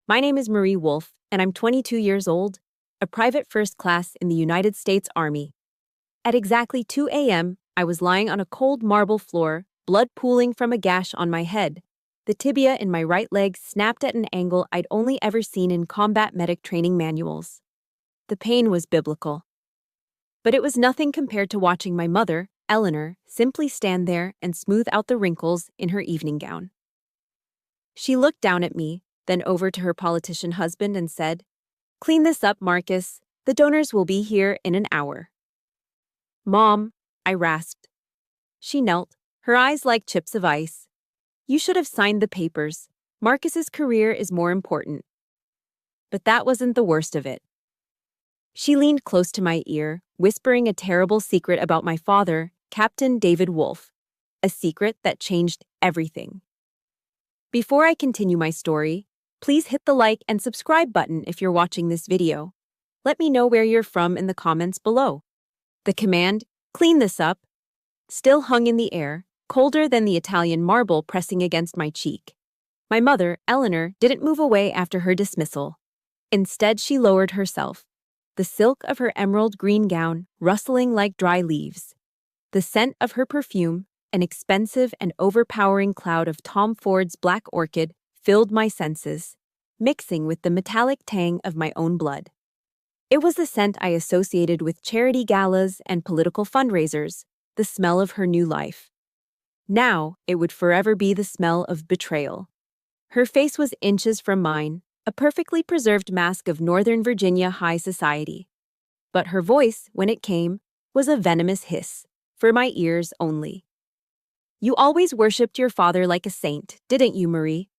My name is Marie Wolfe, and I'm 22 years old, a private first class in the United States Army. At exactly 2 a.m., I was lying on a cold marble floor, blood pooling from a gash on my head. The tibia in my right leg snapped at an angle I'd only ever seen in combat medic training manuals. The pain was biblical. But it was nothing compared to watching my mother, Eleanor, simply stand there and smooth out the wrinkles in her evening gown. She looked down at me, then over to her politician husband and said, "Clean this up, Marcus. The donors will be here in an hour." "Mom," I rasped. She knelt, her eyes like chips of ice. "You should have signed the papers. Marcus's career is more important." But that wasn't the worst of it. She leaned close to my ear, whispering a terrible secret about my father, Captain David Wolfe, a secret that changed everything. Before I continue my story, please hit the like and subscribe button if you're watching this video. Let me know where you're from in the comments below. The command, "Clean this up," still hung in the air, colder than the Italian marble pressing against my cheek. My mother, Eleanor, didn't move away after her dismissal. Instead, she lowered herself, the silk of her emerald green gown rustling like dry leaves. The scent of her perfume, an expensive and overpowering cloud of Tom Ford's black orchid, filled my senses, mixing with the metallic tang of my own blood. It was the scent I associated with charity galas and political fundraisers, the smell of her new life. Now, it would forever be the smell of betrayal. Her face was inches from mine, a perfectly preserved mask of Northern Virginia high society. But her voice, when it came, was a venomous hiss, for my ears only. "You always worshipped your father like a saint, didn't you, Marie?"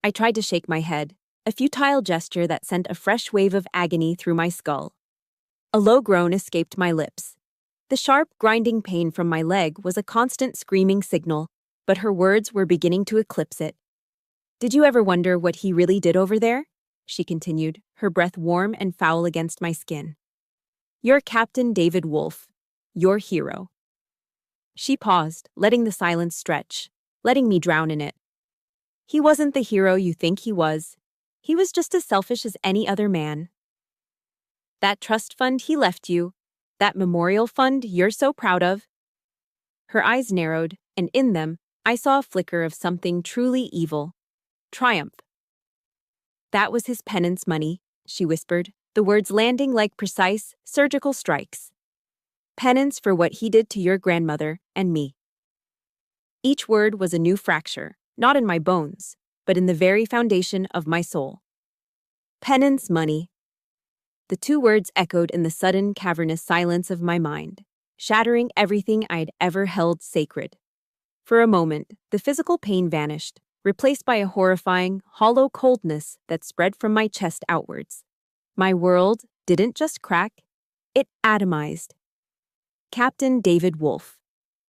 I tried to shake my head, a futile gesture that sent a fresh wave of agony through my skull. A low groan escaped my lips. The sharp, grinding pain from my leg was a constant screaming signal, but her words were beginning to eclipse it. "Did you ever wonder what he really did over there?" she continued, her breath warm and foul against my skin. "You're Captain David Wolfe, your hero." She paused, letting the silence stretch, letting me drown in it. "He wasn't the hero you think he was. He was just as selfish as any other man. That trust fund he left you, that memorial fund you're so proud of." Her eyes narrowed, and in them, I saw a flicker of something truly evil. Triumph. "That was his penance money," she whispered, the words landing like precise, surgical strikes. "Penance for what he did to your grandmother and me." Each word was a new fracture, not in my bones, but in the very foundation of my soul. Penance money. The two words echoed in the sudden, cavernous silence of my mind, shattering everything I'd ever held sacred. For a moment, the physical pain vanished, replaced by a horrifying, hollow coldness that spread from my chest outwards. My world didn't just crack, it atomized. Captain David Wolfe,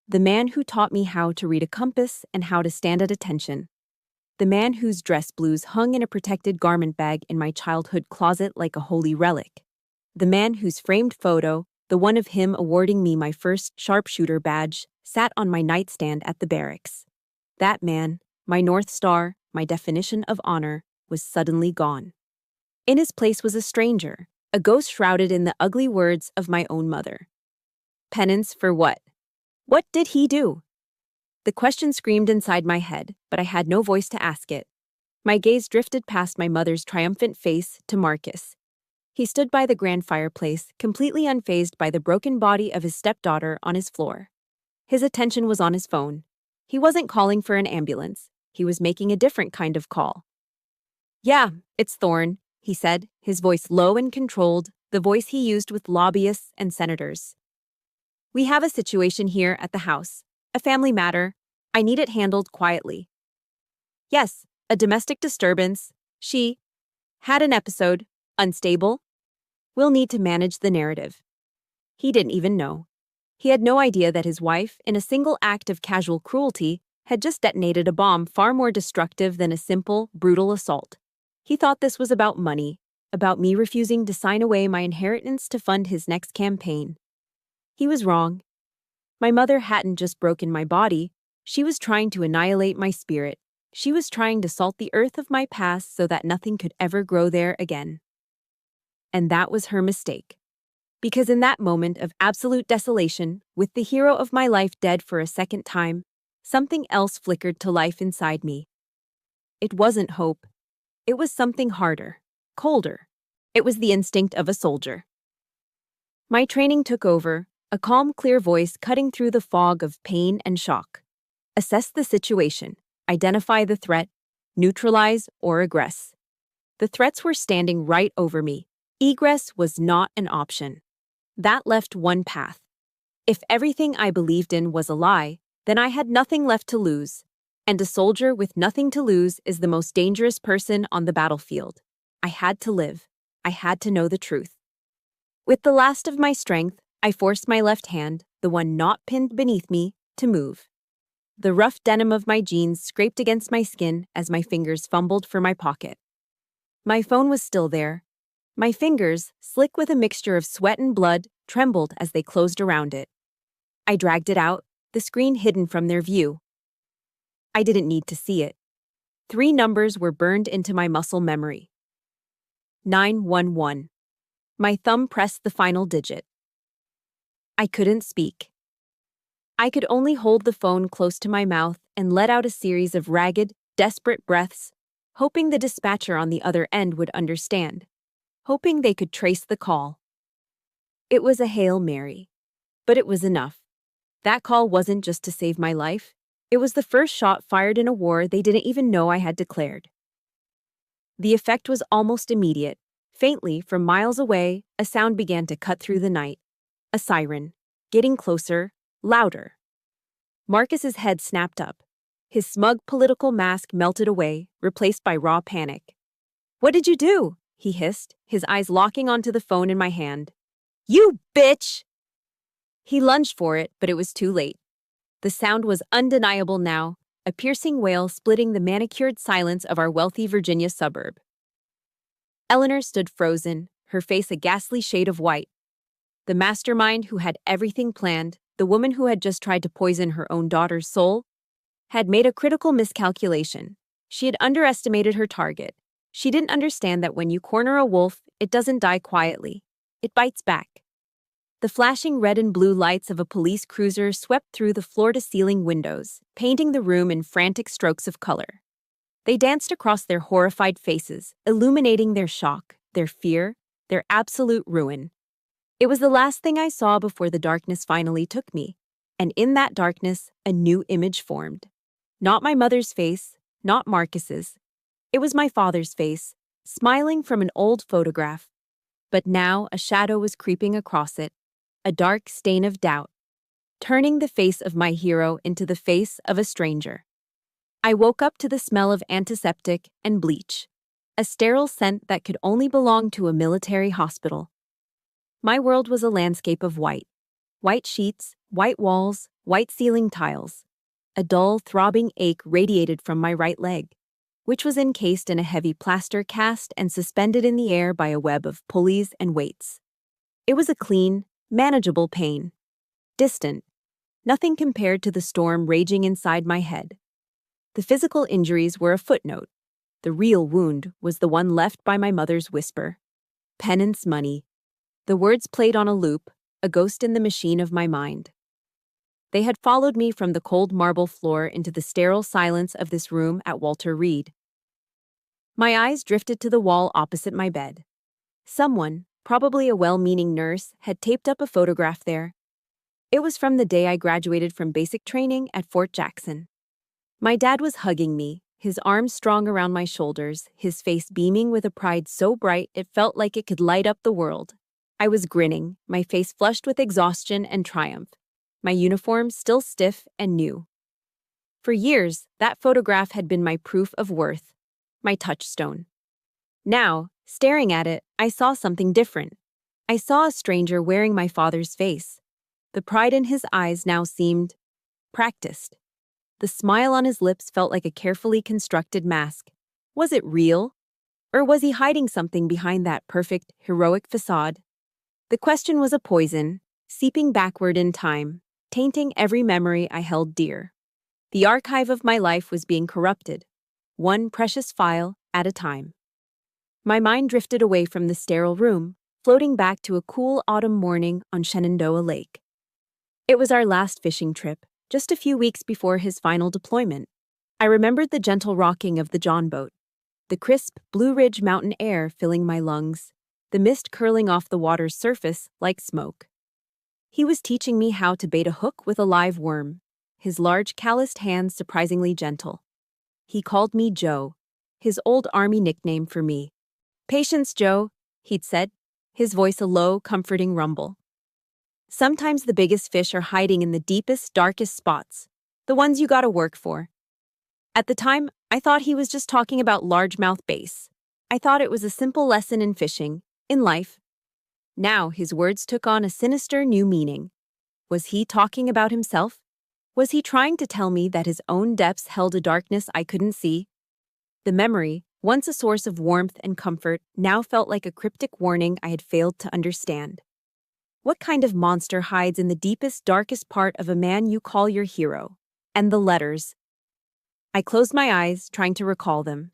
the man who taught me how to read a compass and how to stand at attention. The man whose dress blues hung in a protected garment bag in my childhood closet like a holy relic. The man whose framed photo, the one of him awarding me my first sharpshooter badge, sat on my nightstand at the barracks. That man, my North Star, my definition of honor, was suddenly gone. In his place was a stranger, a ghost shrouded in the ugly words of my own mother. Penance for what? What did he do? The question screamed inside my head, but I had no voice to ask it. My gaze drifted past my mother's triumphant face to Marcus. He stood by the grand fireplace, completely unfazed by the broken body of his stepdaughter on his floor. His attention was on his phone. He wasn't calling for an ambulance. He was making a different kind of call. "Yeah, it's Thorne," he said, his voice low and controlled, the voice he used with lobbyists and senators. "We have a situation here at the house. A family matter. I need it handled quietly." "Yes, a domestic disturbance. She had an episode. Unstable. We'll need to manage the narrative." He didn't even know. He had no idea that his wife, in a single act of casual cruelty, had just detonated a bomb far more destructive than a simple, brutal assault. He thought this was about money, about me refusing to sign away my inheritance to fund his next campaign. He was wrong. My mother hadn't just broken my body, she was trying to annihilate my spirit, She was trying to salt the earth of my past so that nothing could ever grow there again. And that was her mistake. Because in that moment of absolute desolation, with the hero of my life dead for a second time, something else flickered to life inside me. It wasn't hope. It was something harder, colder. It was the instinct of a soldier. My training took over, a calm, clear voice cutting through the fog of pain and shock. Assess the situation, identify the threat, neutralize or aggress. The threats were standing right over me. Egress was not an option. That left one path. If everything I believed in was a lie, then I had nothing left to lose. And a soldier with nothing to lose is the most dangerous person on the battlefield. I had to live. I had to know the truth. With the last of my strength, I forced my left hand, the one not pinned beneath me, to move. The rough denim of my jeans scraped against my skin as my fingers fumbled for my pocket. My phone was still there. My fingers, slick with a mixture of sweat and blood, trembled as they closed around it. I dragged it out, the screen hidden from their view. I didn't need to see it. 3 numbers were burned into my muscle memory. 911. My thumb pressed the final digit. I couldn't speak. I could only hold the phone close to my mouth and let out a series of ragged, desperate breaths, hoping the dispatcher on the other end would understand, hoping they could trace the call. It was a Hail Mary, but it was enough. That call wasn't just to save my life. It was the first shot fired in a war they didn't even know I had declared. The effect was almost immediate. Faintly, from miles away, a sound began to cut through the night. A siren, getting closer, louder. Marcus's head snapped up. His smug political mask melted away, replaced by raw panic. "What did you do?" he hissed, his eyes locking onto the phone in my hand. "You bitch!" He lunged for it, but it was too late. The sound was undeniable now, a piercing wail splitting the manicured silence of our wealthy Virginia suburb. Eleanor stood frozen, her face a ghastly shade of white. The mastermind who had everything planned, the woman who had just tried to poison her own daughter's soul, had made a critical miscalculation. She had underestimated her target. She didn't understand that when you corner a wolf, it doesn't die quietly. It bites back. The flashing red and blue lights of a police cruiser swept through the floor-to-ceiling windows, painting the room in frantic strokes of color. They danced across their horrified faces, illuminating their shock, their fear, their absolute ruin. It was the last thing I saw before the darkness finally took me, and in that darkness, a new image formed. Not my mother's face, not Marcus's. It was my father's face, smiling from an old photograph. But now a shadow was creeping across it, a dark stain of doubt, turning the face of my hero into the face of a stranger. I woke up to the smell of antiseptic and bleach, a sterile scent that could only belong to a military hospital. My world was a landscape of white. White sheets, white walls, white ceiling tiles. A dull, throbbing ache radiated from my right leg, which was encased in a heavy plaster cast and suspended in the air by a web of pulleys and weights. It was a clean, manageable pain. Distant. Nothing compared to the storm raging inside my head. The physical injuries were a footnote. The real wound was the one left by my mother's whisper. Penance money. The words played on a loop, a ghost in the machine of my mind. They had followed me from the cold marble floor into the sterile silence of this room at Walter Reed. My eyes drifted to the wall opposite my bed. Someone, probably a well-meaning nurse, had taped up a photograph there. It was from the day I graduated from basic training at Fort Jackson. My dad was hugging me, his arms strong around my shoulders, his face beaming with a pride so bright it felt like it could light up the world. I was grinning, my face flushed with exhaustion and triumph, my uniform still stiff and new. For years, that photograph had been my proof of worth, my touchstone. Now, staring at it, I saw something different. I saw a stranger wearing my father's face. The pride in his eyes now seemed practiced. The smile on his lips felt like a carefully constructed mask. Was it real? Or was he hiding something behind that perfect, heroic facade? The question was a poison, seeping backward in time, tainting every memory I held dear. The archive of my life was being corrupted, one precious file at a time. My mind drifted away from the sterile room, floating back to a cool autumn morning on Shenandoah Lake. It was our last fishing trip, just a few weeks before his final deployment. I remembered the gentle rocking of the John boat, the crisp Blue Ridge mountain air filling my lungs, the mist curling off the water's surface like smoke. He was teaching me how to bait a hook with a live worm, his large calloused hands surprisingly gentle. He called me Joe, his old Army nickname for me. "Patience, Joe," he'd said, his voice a low, comforting rumble. Sometimes the biggest fish are hiding in the deepest, darkest spots, the ones you gotta work for. At the time, I thought he was just talking about largemouth bass. I thought it was a simple lesson in fishing, in life. Now his words took on a sinister new meaning. Was he talking about himself? Was he trying to tell me that his own depths held a darkness I couldn't see? The memory, once a source of warmth and comfort, now felt like a cryptic warning I had failed to understand. What kind of monster hides in the deepest, darkest part of a man you call your hero? And the letters. I closed my eyes, trying to recall them.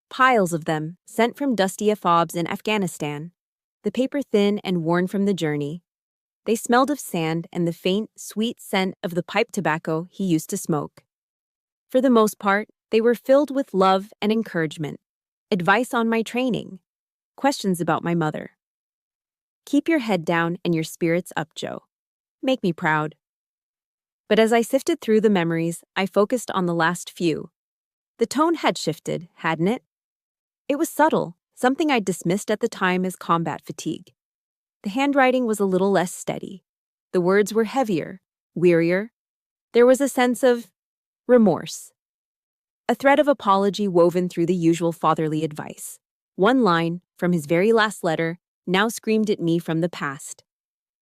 Piles of them, sent from dusty FOBs in Afghanistan. The paper thin and worn from the journey. They smelled of sand and the faint, sweet scent of the pipe tobacco he used to smoke. For the most part, they were filled with love and encouragement, advice on my training, questions about my mother. Keep your head down and your spirits up, Joe. Make me proud. But as I sifted through the memories, I focused on the last few. The tone had shifted, hadn't it? It was subtle, something I'd dismissed at the time as combat fatigue. The handwriting was a little less steady. The words were heavier, wearier. There was a sense of remorse. A thread of apology woven through the usual fatherly advice. One line, from his very last letter, now screamed at me from the past.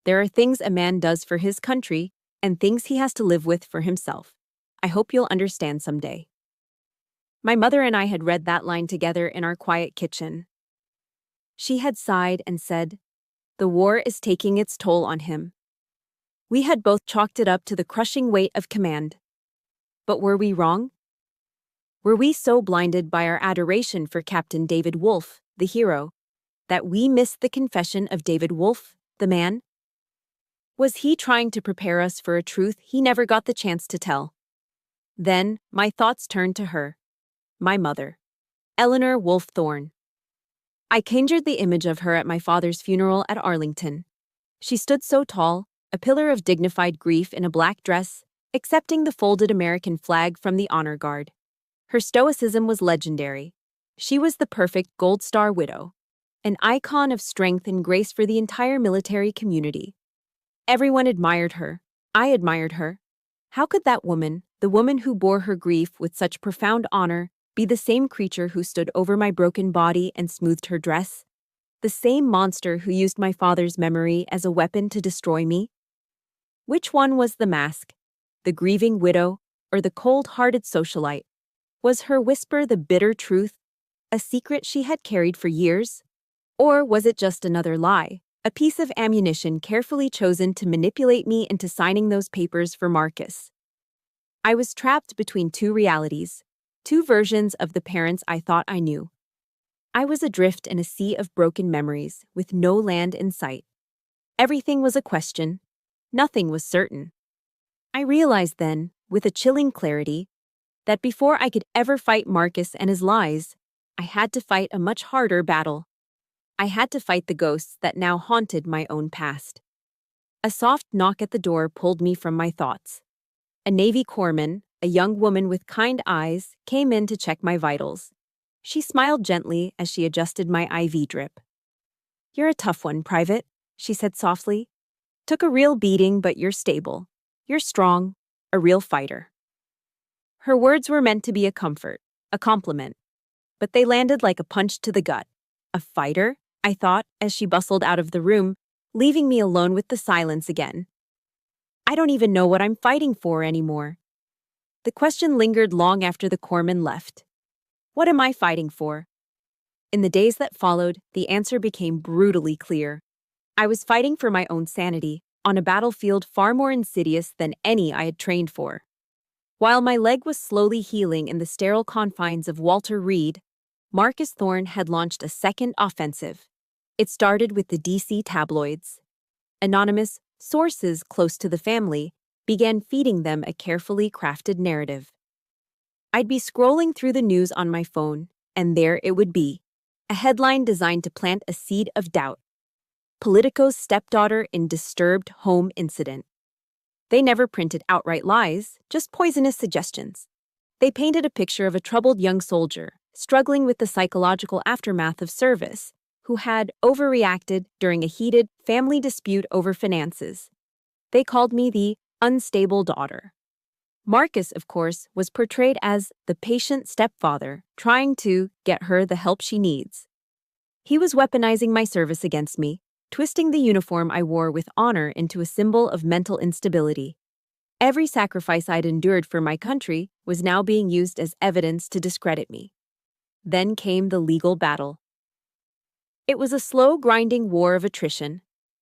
There are things a man does for his country, and things he has to live with for himself. I hope you'll understand someday. My mother and I had read that line together in our quiet kitchen. She had sighed and said, "The war is taking its toll on him." We had both chalked it up to the crushing weight of command. But were we wrong? Were we so blinded by our adoration for Captain David Wolfe, the hero, that we missed the confession of David Wolfe, the man? Was he trying to prepare us for a truth he never got the chance to tell? Then my thoughts turned to her, my mother, Eleanor Wolfe Thorne. I conjured the image of her at my father's funeral at Arlington. She stood so tall, a pillar of dignified grief in a black dress, accepting the folded American flag from the honor guard. Her stoicism was legendary. She was the perfect Gold Star widow, an icon of strength and grace for the entire military community. Everyone admired her. I admired her. How could that woman, the woman who bore her grief with such profound honor, be the same creature who stood over my broken body and smoothed her dress? The same monster who used my father's memory as a weapon to destroy me? Which one was the mask? The grieving widow or the cold-hearted socialite? Was her whisper the bitter truth, a secret she had carried for years? Or was it just another lie, a piece of ammunition carefully chosen to manipulate me into signing those papers for Marcus? I was trapped between two realities, two versions of the parents I thought I knew. I was adrift in a sea of broken memories, with no land in sight. Everything was a question. Nothing was certain. I realized then, with a chilling clarity, that before I could ever fight Marcus and his lies, I had to fight a much harder battle. I had to fight the ghosts that now haunted my own past. A soft knock at the door pulled me from my thoughts. A Navy corpsman, a young woman with kind eyes, came in to check my vitals. She smiled gently as she adjusted my IV drip. "You're a tough one, Private," she said softly. "Took a real beating, but you're stable. You're strong, a real fighter." Her words were meant to be a comfort, a compliment, but they landed like a punch to the gut. A fighter? I thought, as she bustled out of the room, leaving me alone with the silence again. I don't even know what I'm fighting for anymore. The question lingered long after the corpsman left. What am I fighting for? In the days that followed, the answer became brutally clear. I was fighting for my own sanity, on a battlefield far more insidious than any I had trained for. While my leg was slowly healing in the sterile confines of Walter Reed, Marcus Thorne had launched a second offensive. It started with the DC tabloids. Anonymous sources close to the family began feeding them a carefully crafted narrative. I'd be scrolling through the news on my phone, and there it would be, a headline designed to plant a seed of doubt. Politico's stepdaughter in disturbed home incident. They never printed outright lies, just poisonous suggestions. They painted a picture of a troubled young soldier, struggling with the psychological aftermath of service, who had overreacted during a heated family dispute over finances. They called me the unstable daughter. Marcus, of course, was portrayed as the patient stepfather, trying to get her the help she needs. He was weaponizing my service against me, twisting the uniform I wore with honor into a symbol of mental instability. Every sacrifice I'd endured for my country was now being used as evidence to discredit me. Then came the legal battle. It was a slow, grinding war of attrition.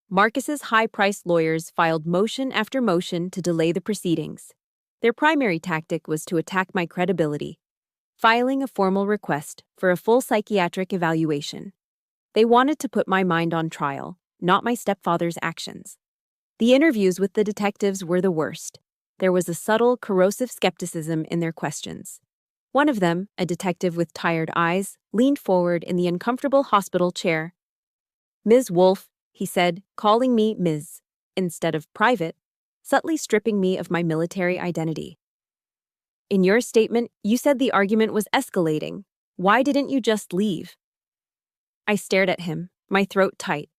Marcus's high-priced lawyers filed motion after motion to delay the proceedings. Their primary tactic was to attack my credibility, filing a formal request for a full psychiatric evaluation. They wanted to put my mind on trial, not my stepfather's actions. The interviews with the detectives were the worst. There was a subtle, corrosive skepticism in their questions. One of them, a detective with tired eyes, leaned forward in the uncomfortable hospital chair. "Ms. Wolfe," he said, calling me Ms. instead of private, subtly stripping me of my military identity. "In your statement, you said the argument was escalating. Why didn't you just leave?" I stared at him, my throat tight.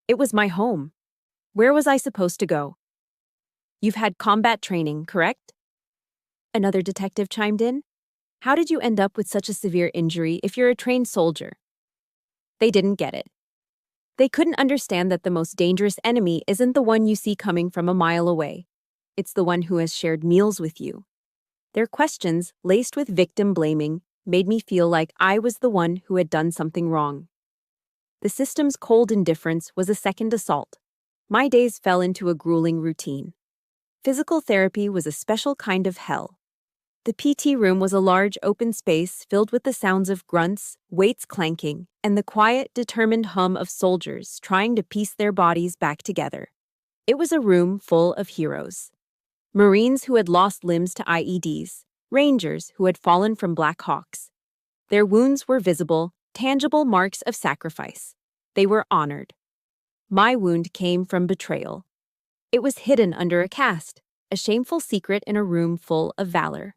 It was my home. Where was I supposed to go? "You've had combat training, correct?" Another detective chimed in. "How did you end up with such a severe injury if you're a trained soldier?" They didn't get it. They couldn't understand that the most dangerous enemy isn't the one you see coming from a mile away. It's the one who has shared meals with you. Their questions, laced with victim blaming, made me feel like I was the one who had done something wrong. The system's cold indifference was a second assault. My days fell into a grueling routine. Physical therapy was a special kind of hell. The PT room was a large open space filled with the sounds of grunts, weights clanking, and the quiet, determined hum of soldiers trying to piece their bodies back together. It was a room full of heroes. Marines who had lost limbs to IEDs, Rangers who had fallen from Black Hawks. Their wounds were visible, tangible marks of sacrifice. They were honored. My wound came from betrayal. It was hidden under a cast, a shameful secret in a room full of valor.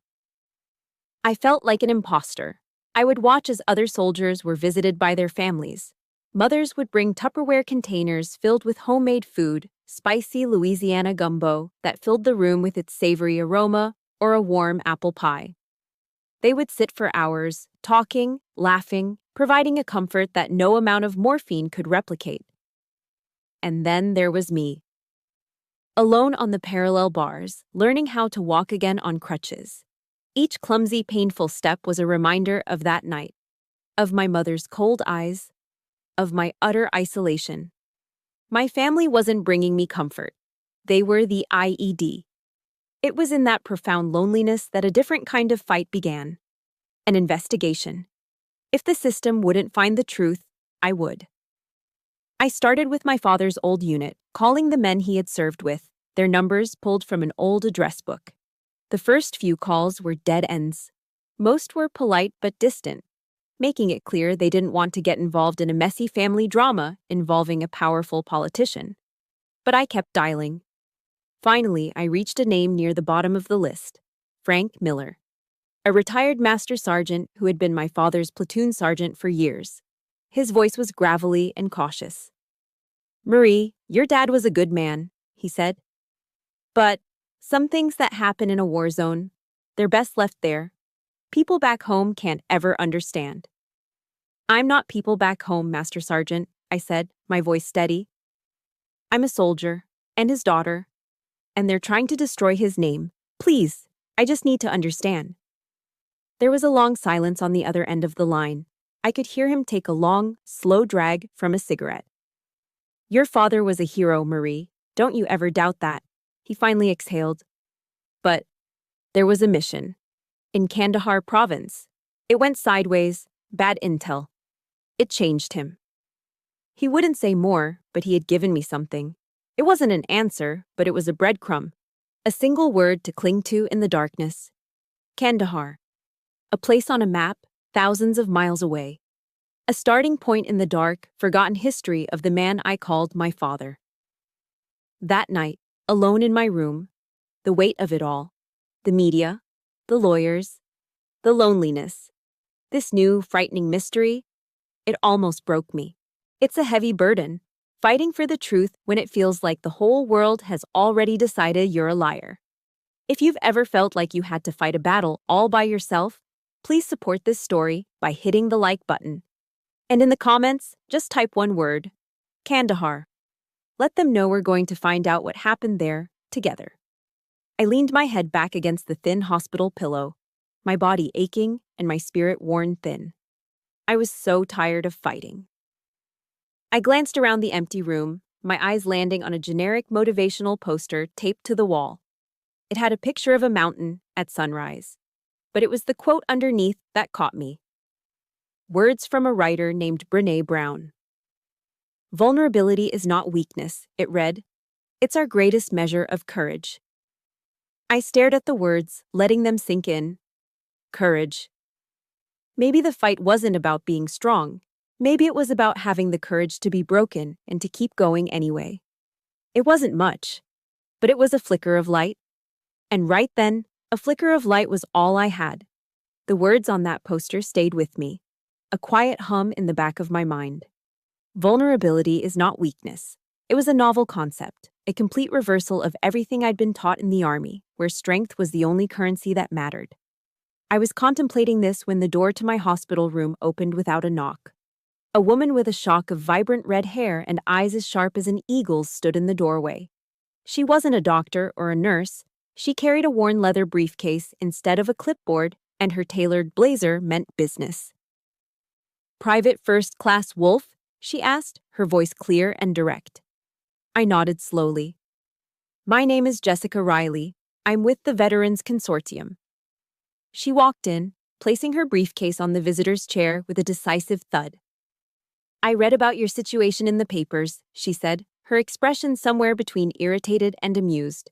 I felt like an imposter. I would watch as other soldiers were visited by their families. Mothers would bring Tupperware containers filled with homemade food, spicy Louisiana gumbo that filled the room with its savory aroma, or a warm apple pie. They would sit for hours, talking, laughing, providing a comfort that no amount of morphine could replicate. And then there was me. Alone on the parallel bars, learning how to walk again on crutches. Each clumsy, painful step was a reminder of that night, of my mother's cold eyes, of my utter isolation. My family wasn't bringing me comfort. They were the IED. It was in that profound loneliness that a different kind of fight began. An investigation. If the system wouldn't find the truth, I would. I started with my father's old unit, calling the men he had served with, their numbers pulled from an old address book. The first few calls were dead ends. Most were polite but distant, making it clear they didn't want to get involved in a messy family drama involving a powerful politician. But I kept dialing. Finally, I reached a name near the bottom of the list, Frank Miller, a retired master sergeant who had been my father's platoon sergeant for years. His voice was gravelly and cautious. "Marie, your dad was a good man," he said. "But some things that happen in a war zone, they're best left there. People back home can't ever understand." "I'm not people back home, Master Sergeant," I said, my voice steady. "I'm a soldier, and his daughter, and they're trying to destroy his name. Please, I just need to understand." There was a long silence on the other end of the line. I could hear him take a long, slow drag from a cigarette. "Your father was a hero, Marie. Don't you ever doubt that," he finally exhaled. "But There was a mission. In Kandahar province. It went sideways, bad intel. It changed him. He wouldn't say more, but he had given me something. It wasn't an answer, but it was a breadcrumb. A single word to cling to in the darkness. Kandahar. A place on a map, thousands of miles away. A starting point in the dark, forgotten history of the man I called my father. That night, alone in my room, the weight of it all, the media, the lawyers, the loneliness, this new, frightening mystery, it almost broke me. It's a heavy burden, fighting for the truth when it feels like the whole world has already decided you're a liar. If you've ever felt like you had to fight a battle all by yourself, please support this story by hitting the like button. And in the comments, just type one word, Kandahar. Let them know we're going to find out what happened there, together. I leaned my head back against the thin hospital pillow, my body aching and my spirit worn thin. I was so tired of fighting. I glanced around the empty room, my eyes landing on a generic motivational poster taped to the wall. It had a picture of a mountain at sunrise, but it was the quote underneath that caught me. Words from a writer named Brené Brown. Vulnerability is not weakness, it read. It's our greatest measure of courage. I stared at the words, letting them sink in. Courage. Maybe the fight wasn't about being strong. Maybe it was about having the courage to be broken and to keep going anyway. It wasn't much, but it was a flicker of light. And right then, a flicker of light was all I had. The words on that poster stayed with me, a quiet hum in the back of my mind. Vulnerability is not weakness. It was a novel concept, a complete reversal of everything I'd been taught in the army, where strength was the only currency that mattered. I was contemplating this when the door to my hospital room opened without a knock. A woman with a shock of vibrant red hair and eyes as sharp as an eagle's stood in the doorway. She wasn't a doctor or a nurse. She carried a worn leather briefcase instead of a clipboard, and her tailored blazer meant business. "Private First Class Wolf?" she asked, her voice clear and direct. I nodded slowly. "My name is Jessica Riley. I'm with the Veterans Consortium." She walked in, placing her briefcase on the visitor's chair with a decisive thud. "I read about your situation in the papers," she said, her expression somewhere between irritated and amused.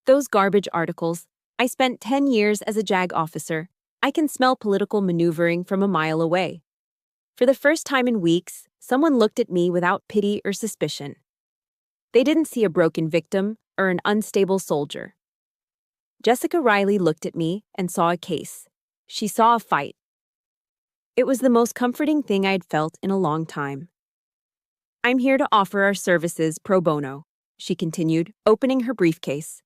"Those garbage articles. I spent 10 years as a JAG officer. I can smell political maneuvering from a mile away." For the first time in weeks, someone looked at me without pity or suspicion. They didn't see a broken victim or an unstable soldier. Jessica Riley looked at me and saw a case. She saw a fight. It was the most comforting thing I'd felt in a long time. "I'm here to offer our services pro bono," she continued, opening her briefcase.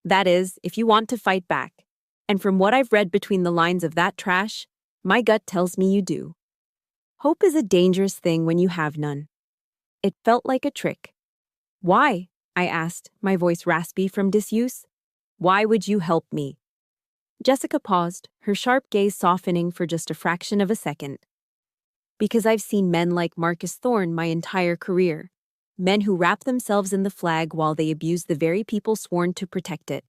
"That is, if you want to fight back. And from what I've read between the lines of that trash, my gut tells me you do. Hope is a dangerous thing when you have none." It felt like a trick. "Why?" I asked, my voice raspy from disuse. "Why would you help me?" Jessica paused, her sharp gaze softening for just a fraction of a second. "Because I've seen men like Marcus Thorne my entire career. Men who wrap themselves in the flag while they abuse the very people sworn to protect it.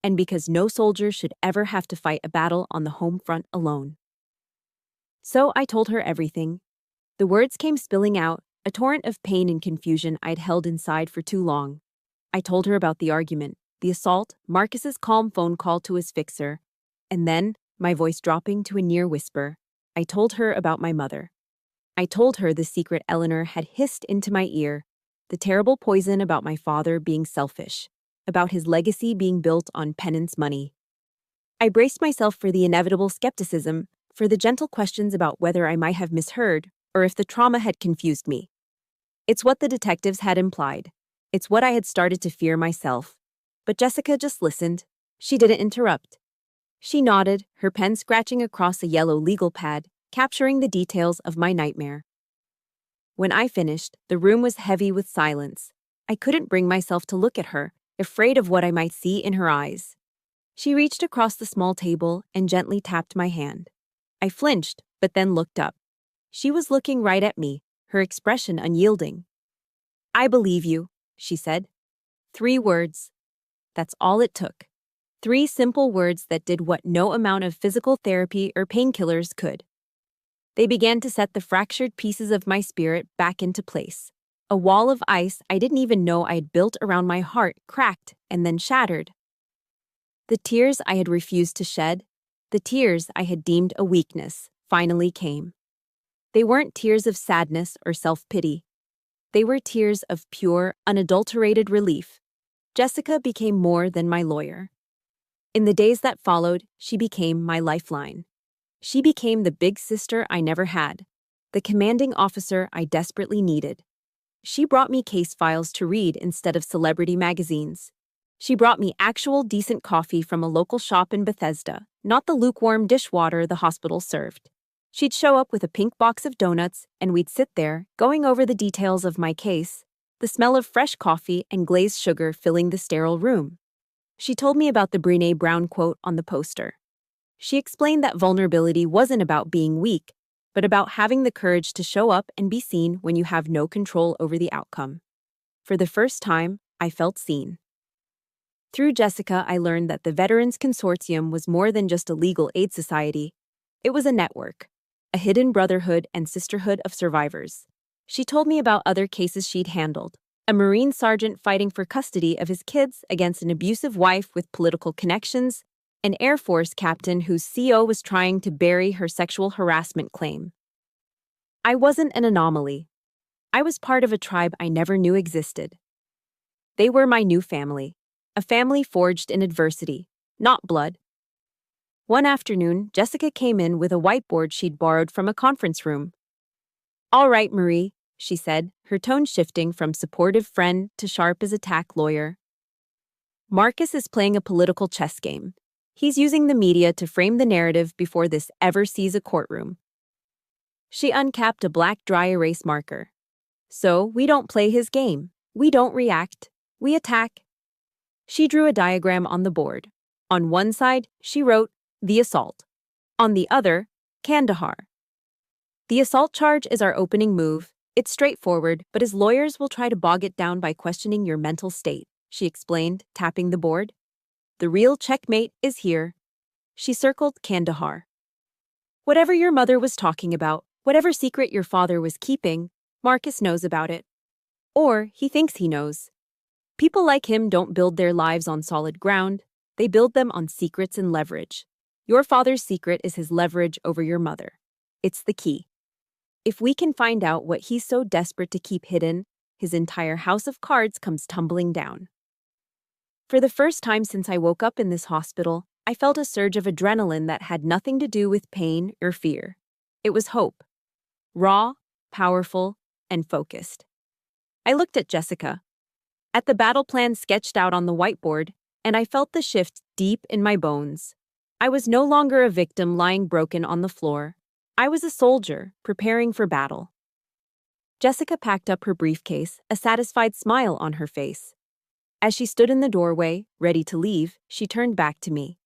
And because no soldier should ever have to fight a battle on the home front alone." So I told her everything. The words came spilling out, a torrent of pain and confusion I'd held inside for too long. I told her about the argument, the assault, Marcus's calm phone call to his fixer. And then, my voice dropping to a near whisper, I told her about my mother. I told her the secret Eleanor had hissed into my ear, the terrible poison about my father being selfish, about his legacy being built on penance money. I braced myself for the inevitable skepticism, for the gentle questions about whether I might have misheard or if the trauma had confused me. It's what the detectives had implied. It's what I had started to fear myself. But Jessica just listened. She didn't interrupt. She nodded, her pen scratching across a yellow legal pad, capturing the details of my nightmare. When I finished, the room was heavy with silence. I couldn't bring myself to look at her, afraid of what I might see in her eyes. She reached across the small table and gently tapped my hand. I flinched, but then looked up. She was looking right at me, her expression unyielding. "I believe you," she said. 3 words. That's all it took. 3 simple words that did what no amount of physical therapy or painkillers could. They began to set the fractured pieces of my spirit back into place. A wall of ice I didn't even know I had built around my heart cracked and then shattered. The tears I had refused to shed, the tears I had deemed a weakness, finally came. They weren't tears of sadness or self-pity. They were tears of pure, unadulterated relief. Jessica became more than my lawyer. In the days that followed, she became my lifeline. She became the big sister I never had, the commanding officer I desperately needed. She brought me case files to read instead of celebrity magazines. She brought me actual decent coffee from a local shop in Bethesda, not the lukewarm dishwater the hospital served. She'd show up with a pink box of donuts, and we'd sit there, going over the details of my case, the smell of fresh coffee and glazed sugar filling the sterile room. She told me about the Brené Brown quote on the poster. She explained that vulnerability wasn't about being weak, but about having the courage to show up and be seen when you have no control over the outcome. For the first time, I felt seen. Through Jessica, I learned that the Veterans Consortium was more than just a legal aid society. It was a network, a hidden brotherhood and sisterhood of survivors. She told me about other cases she'd handled. A Marine sergeant fighting for custody of his kids against an abusive wife with political connections, an Air Force captain whose CO was trying to bury her sexual harassment claim. I wasn't an anomaly. I was part of a tribe I never knew existed. They were my new family, a family forged in adversity, not blood. One afternoon, Jessica came in with a whiteboard she'd borrowed from a conference room. "All right, Marie," she said, her tone shifting from supportive friend to sharp as a tack lawyer. "Marcus is playing a political chess game. He's using the media to frame the narrative before this ever sees a courtroom." She uncapped a black dry erase marker. "So, we don't play his game. We don't react. We attack." She drew a diagram on the board. On one side, she wrote, "The assault." On the other, "Kandahar." "The assault charge is our opening move. It's straightforward, but his lawyers will try to bog it down by questioning your mental state," she explained, tapping the board. "The real checkmate is here." She circled Kandahar. "Whatever your mother was talking about, whatever secret your father was keeping, Marcus knows about it. Or he thinks he knows. People like him don't build their lives on solid ground. They build them on secrets and leverage. Your father's secret is his leverage over your mother. It's the key. If we can find out what he's so desperate to keep hidden, his entire house of cards comes tumbling down." For the first time since I woke up in this hospital, I felt a surge of adrenaline that had nothing to do with pain or fear. It was hope. Raw, powerful, and focused. I looked at Jessica, at the battle plan sketched out on the whiteboard, and I felt the shift deep in my bones. I was no longer a victim lying broken on the floor. I was a soldier, preparing for battle. Jessica packed up her briefcase, a satisfied smile on her face. As she stood in the doorway, ready to leave, she turned back to me.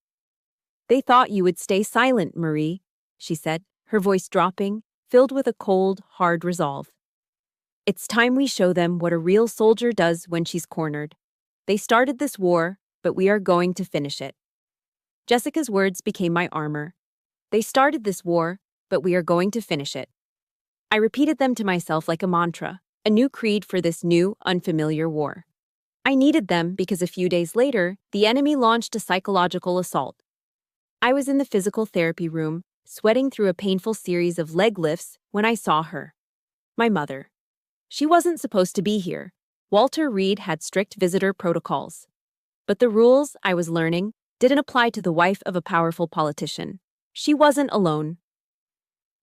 "They thought you would stay silent, Marie," she said, her voice dropping, filled with a cold, hard resolve. "It's time we show them what a real soldier does when she's cornered. They started this war, but we are going to finish it." Jessica's words became my armor. They started this war, but we are going to finish it. I repeated them to myself like a mantra, a new creed for this new, unfamiliar war. I needed them because a few days later, the enemy launched a psychological assault. I was in the physical therapy room, sweating through a painful series of leg lifts when I saw her. My mother. She wasn't supposed to be here. Walter Reed had strict visitor protocols. But the rules, I was learning, didn't apply to the wife of a powerful politician. She wasn't alone.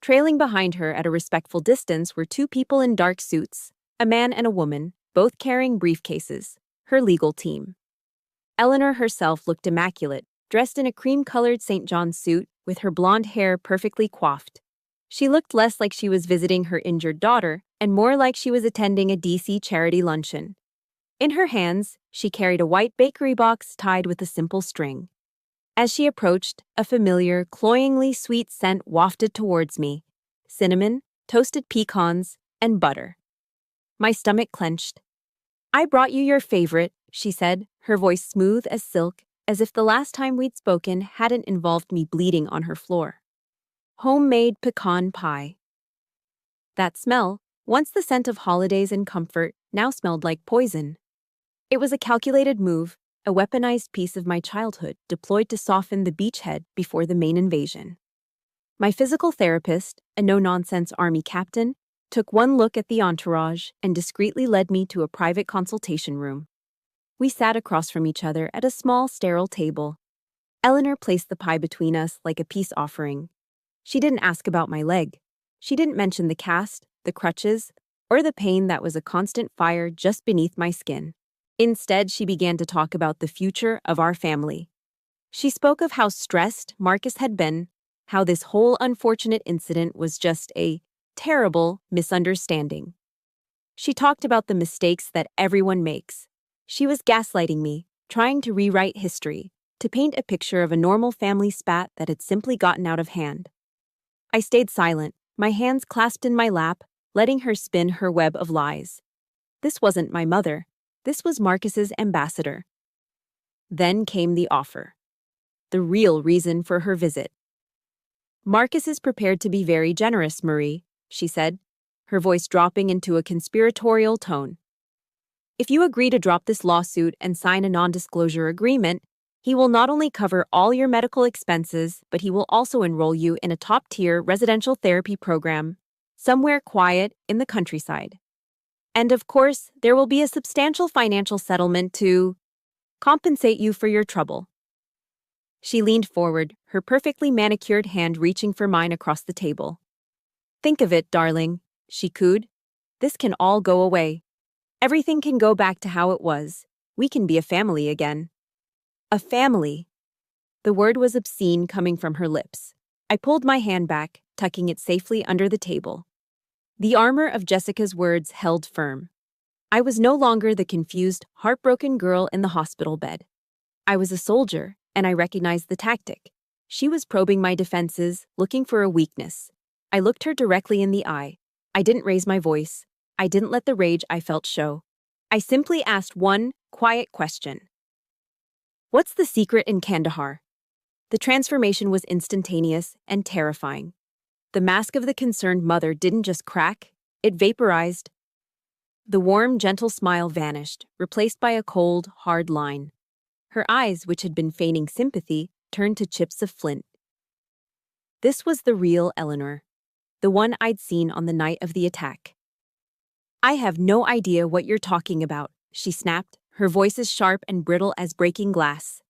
Trailing behind her at a respectful distance were 2 people in dark suits, a man and a woman, both carrying briefcases, her legal team. Eleanor herself looked immaculate, dressed in a cream-colored St. John's suit with her blonde hair perfectly coiffed. She looked less like she was visiting her injured daughter and more like she was attending a DC charity luncheon. In her hands, she carried a white bakery box tied with a simple string. As she approached, a familiar, cloyingly sweet scent wafted towards me: cinnamon, toasted pecans, and butter. My stomach clenched. "I brought you your favorite," she said, her voice smooth as silk, as if the last time we'd spoken hadn't involved me bleeding on her floor. Homemade pecan pie. That smell, once the scent of holidays and comfort, now smelled like poison. It was a calculated move, a weaponized piece of my childhood deployed to soften the beachhead before the main invasion. My physical therapist, a no-nonsense army captain, took one look at the entourage and discreetly led me to a private consultation room. We sat across from each other at a small, sterile table. Eleanor placed the pie between us like a peace offering. She didn't ask about my leg. She didn't mention the cast, the crutches, or the pain that was a constant fire just beneath my skin. Instead, she began to talk about the future of our family. She spoke of how stressed Marcus had been, how this whole unfortunate incident was just a terrible misunderstanding. She talked about the mistakes that everyone makes. She was gaslighting me, trying to rewrite history, to paint a picture of a normal family spat that had simply gotten out of hand. I stayed silent, my hands clasped in my lap, letting her spin her web of lies. This wasn't my mother. This was Marcus's ambassador. Then came the offer. The real reason for her visit. Marcus is prepared to be very generous, Marie, she said, her voice dropping into a conspiratorial tone. If you agree to drop this lawsuit and sign a non-disclosure agreement, he will not only cover all your medical expenses, but he will also enroll you in a top-tier residential therapy program, somewhere quiet in the countryside. And of course, there will be a substantial financial settlement to compensate you for your trouble. She leaned forward, her perfectly manicured hand reaching for mine across the table. Think of it, darling, she cooed. This can all go away. Everything can go back to how it was. We can be a family again. A family. The word was obscene coming from her lips. I pulled my hand back, tucking it safely under the table. The armor of Jessica's words held firm. I was no longer the confused, heartbroken girl in the hospital bed. I was a soldier, and I recognized the tactic. She was probing my defenses, looking for a weakness. I looked her directly in the eye. I didn't raise my voice. I didn't let the rage I felt show. I simply asked one quiet question. What's the secret in Kandahar? The transformation was instantaneous and terrifying. The mask of the concerned mother didn't just crack, it vaporized. The warm, gentle smile vanished, replaced by a cold, hard line. Her eyes, which had been feigning sympathy, turned to chips of flint. This was the real Eleanor, the one I'd seen on the night of the attack. I have no idea what you're talking about, she snapped, her voice as sharp and brittle as breaking glass.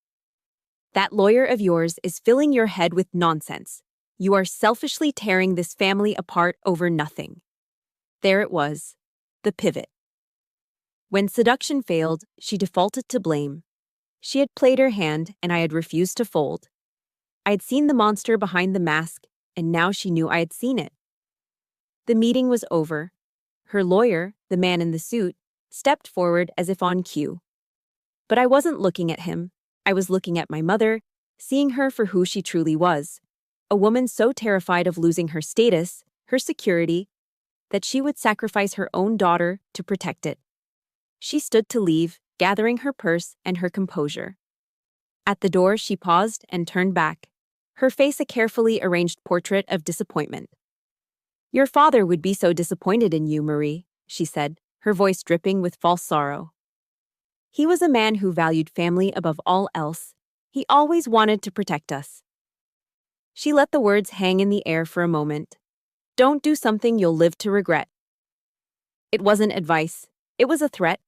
That lawyer of yours is filling your head with nonsense. You are selfishly tearing this family apart over nothing. There it was, the pivot. When seduction failed, she defaulted to blame. She had played her hand, and I had refused to fold. I had seen the monster behind the mask, and now she knew I had seen it. The meeting was over. Her lawyer, the man in the suit, stepped forward as if on cue. But I wasn't looking at him. I was looking at my mother, seeing her for who she truly was. A woman so terrified of losing her status, her security, that she would sacrifice her own daughter to protect it. She stood to leave, gathering her purse and her composure. At the door, she paused and turned back, her face a carefully arranged portrait of disappointment. Your father would be so disappointed in you, Marie, she said, her voice dripping with false sorrow. He was a man who valued family above all else. He always wanted to protect us. She let the words hang in the air for a moment. Don't do something you'll live to regret. It wasn't advice. It was a threat.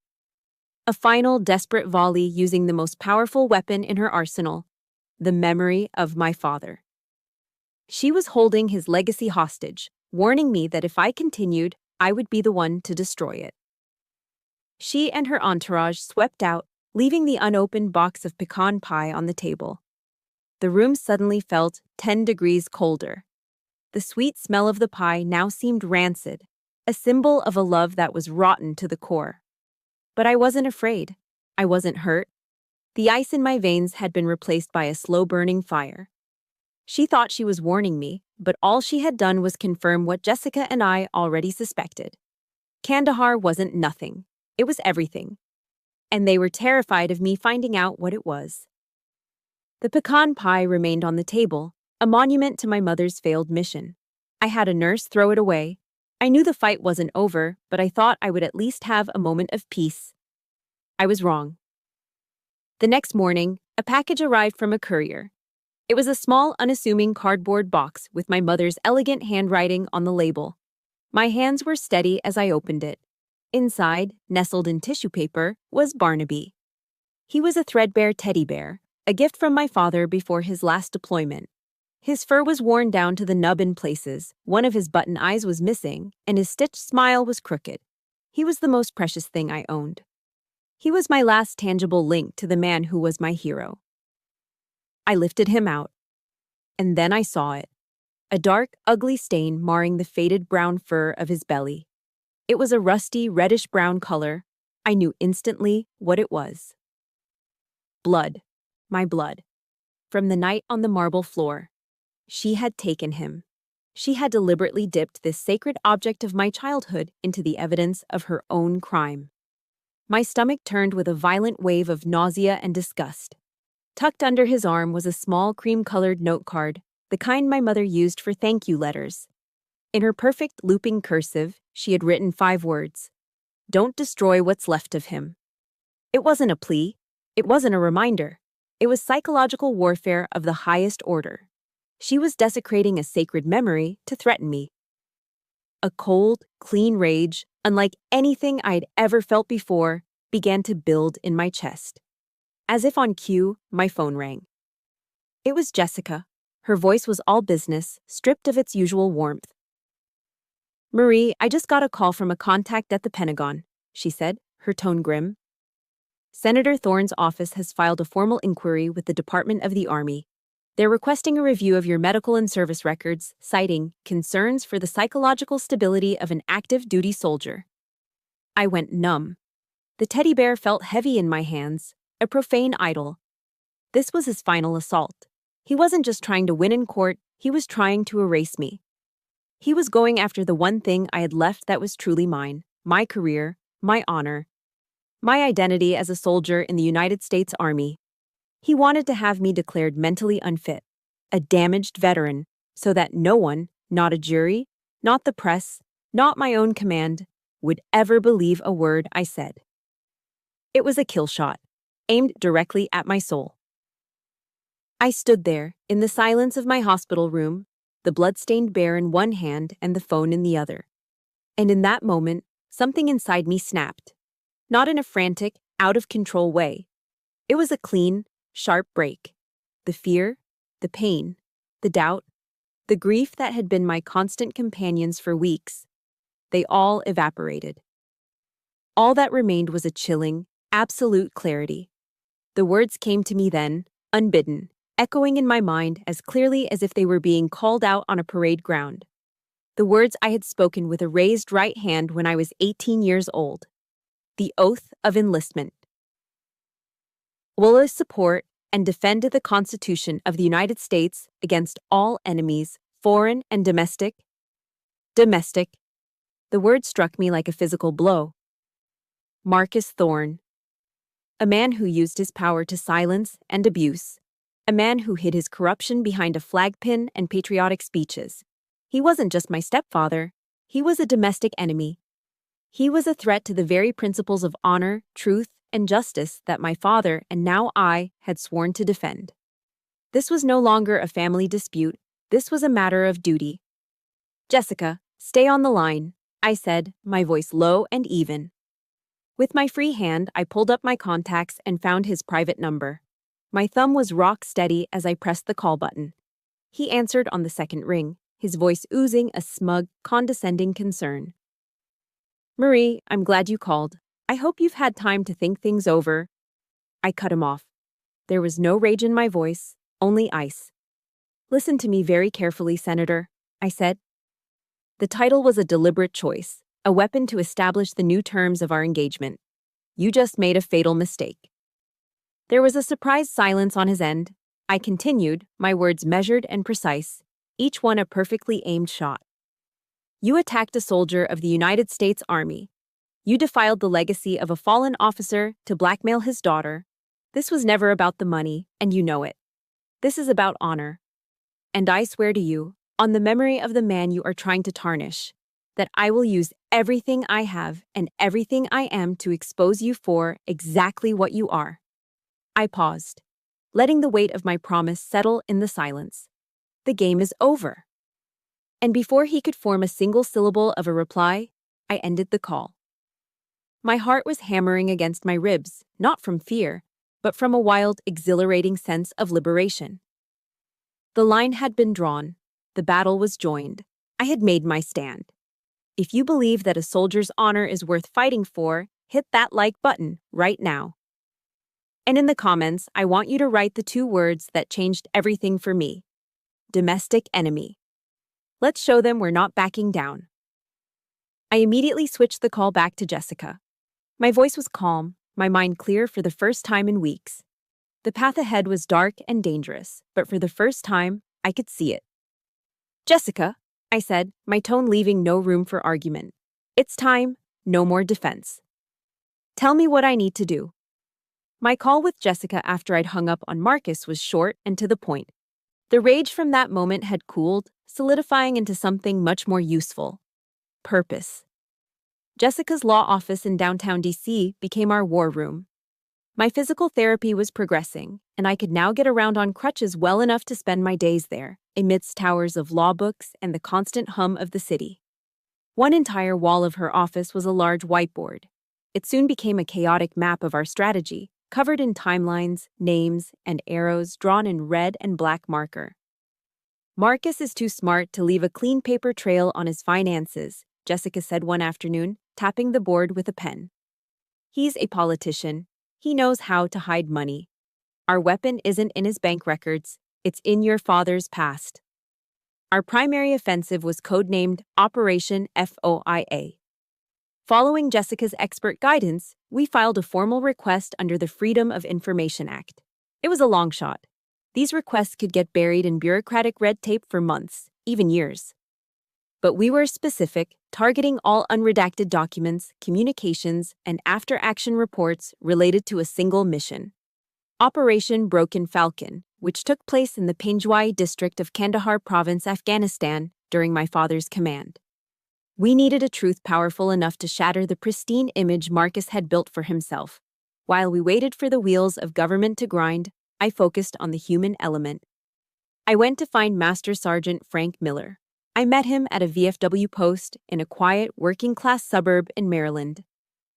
A final, desperate volley using the most powerful weapon in her arsenal, the memory of my father. She was holding his legacy hostage, warning me that if I continued, I would be the one to destroy it. She and her entourage swept out, leaving the unopened box of pecan pie on the table. The room suddenly felt 10 degrees colder. The sweet smell of the pie now seemed rancid, a symbol of a love that was rotten to the core. But I wasn't afraid. I wasn't hurt. The ice in my veins had been replaced by a slow-burning fire. She thought she was warning me, but all she had done was confirm what Jessica and I already suspected. Kandahar wasn't nothing. It was everything. And they were terrified of me finding out what it was. The pecan pie remained on the table, a monument to my mother's failed mission. I had a nurse throw it away. I knew the fight wasn't over, but I thought I would at least have a moment of peace. I was wrong. The next morning, a package arrived from a courier. It was a small, unassuming cardboard box with my mother's elegant handwriting on the label. My hands were steady as I opened it. Inside, nestled in tissue paper, was Barnaby. He was a threadbare teddy bear, a gift from my father before his last deployment. His fur was worn down to the nub in places, one of his button eyes was missing, and his stitched smile was crooked. He was the most precious thing I owned. He was my last tangible link to the man who was my hero. I lifted him out. And then I saw it. A dark, ugly stain marring the faded brown fur of his belly. It was a rusty, reddish-brown color. I knew instantly what it was. Blood. My blood. From the night on the marble floor. She had taken him. She had deliberately dipped this sacred object of my childhood into the evidence of her own crime. My stomach turned with a violent wave of nausea and disgust. Tucked under his arm was a small cream-colored note card, the kind my mother used for thank you letters. In her perfect looping cursive, she had written 5 words. Don't destroy what's left of him. It wasn't a plea. It wasn't a reminder. It was psychological warfare of the highest order. She was desecrating a sacred memory to threaten me. A cold, clean rage, unlike anything I'd ever felt before, began to build in my chest. As if on cue, my phone rang. It was Jessica. Her voice was all business, stripped of its usual warmth. Marie, I just got a call from a contact at the Pentagon, she said, her tone grim. Senator Thorne's office has filed a formal inquiry with the Department of the Army. They're requesting a review of your medical and service records, citing concerns for the psychological stability of an active duty soldier. I went numb. The teddy bear felt heavy in my hands, a profane idol. This was his final assault. He wasn't just trying to win in court, he was trying to erase me. He was going after the one thing I had left that was truly mine, my career, my honor, my identity as a soldier in the United States Army. He wanted to have me declared mentally unfit, a damaged veteran, so that no one, not a jury, not the press, not my own command, would ever believe a word I said. It was a kill shot, aimed directly at my soul. I stood there, in the silence of my hospital room, the blood-stained bear in one hand and the phone in the other. And in that moment, something inside me snapped. Not in a frantic, out-of-control way. It was a clean, sharp break. The fear, the pain, the doubt, the grief that had been my constant companions for weeks, they all evaporated. All that remained was a chilling, absolute clarity. The words came to me then, unbidden, echoing in my mind as clearly as if they were being called out on a parade ground. The words I had spoken with a raised right hand when I was 18 years old. The oath of enlistment. Will support and defend the Constitution of the United States against all enemies, foreign and domestic. Domestic. The word struck me like a physical blow. Marcus Thorne. A man who used his power to silence and abuse. A man who hid his corruption behind a flag pin and patriotic speeches. He wasn't just my stepfather. He was a domestic enemy. He was a threat to the very principles of honor, truth, and justice that my father and now I had sworn to defend. This was no longer a family dispute. This was a matter of duty. Jessica, stay on the line, I said, my voice low and even. With my free hand, I pulled up my contacts and found his private number. My thumb was rock steady as I pressed the call button. He answered on the second ring, his voice oozing a smug, condescending concern. Marie, I'm glad you called. I hope you've had time to think things over. I cut him off. There was no rage in my voice, only ice. Listen to me very carefully, Senator, I said. The title was a deliberate choice, a weapon to establish the new terms of our engagement. You just made a fatal mistake. There was a surprised silence on his end. I continued, my words measured and precise, each one a perfectly aimed shot. You attacked a soldier of the United States Army. You defiled the legacy of a fallen officer to blackmail his daughter. This was never about the money, and you know it. This is about honor. And I swear to you, on the memory of the man you are trying to tarnish, that I will use everything I have and everything I am to expose you for exactly what you are." I paused, letting the weight of my promise settle in the silence. The game is over. And before he could form a single syllable of a reply, I ended the call. My heart was hammering against my ribs, not from fear, but from a wild, exhilarating sense of liberation. The line had been drawn. The battle was joined. I had made my stand. If you believe that a soldier's honor is worth fighting for, hit that like button right now. And in the comments, I want you to write the 2 words that changed everything for me. Domestic enemy. Let's show them we're not backing down. I immediately switched the call back to Jessica. My voice was calm, my mind clear for the first time in weeks. The path ahead was dark and dangerous, but for the first time, I could see it. "Jessica," I said, my tone leaving no room for argument. "It's time, no more defense. Tell me what I need to do." My call with Jessica after I'd hung up on Marcus was short and to the point. The rage from that moment had cooled, solidifying into something much more useful. Purpose. Jessica's law office in downtown DC became our war room. My physical therapy was progressing, and I could now get around on crutches well enough to spend my days there, amidst towers of law books and the constant hum of the city. One entire wall of her office was a large whiteboard. It soon became a chaotic map of our strategy, covered in timelines, names, and arrows drawn in red and black marker. "Marcus is too smart to leave a clean paper trail on his finances," Jessica said one afternoon, tapping the board with a pen. "He's a politician. He knows how to hide money. Our weapon isn't in his bank records, it's in your father's past." Our primary offensive was codenamed Operation FOIA. Following Jessica's expert guidance, we filed a formal request under the Freedom of Information Act. It was a long shot. These requests could get buried in bureaucratic red tape for months, even years. But we were specific, targeting all unredacted documents, communications, and after-action reports related to a single mission. Operation Broken Falcon, which took place in the Panjwai district of Kandahar province, Afghanistan, during my father's command. We needed a truth powerful enough to shatter the pristine image Marcus had built for himself. While we waited for the wheels of government to grind, I focused on the human element. I went to find Master Sergeant Frank Miller. I met him at a VFW post in a quiet, working-class suburb in Maryland.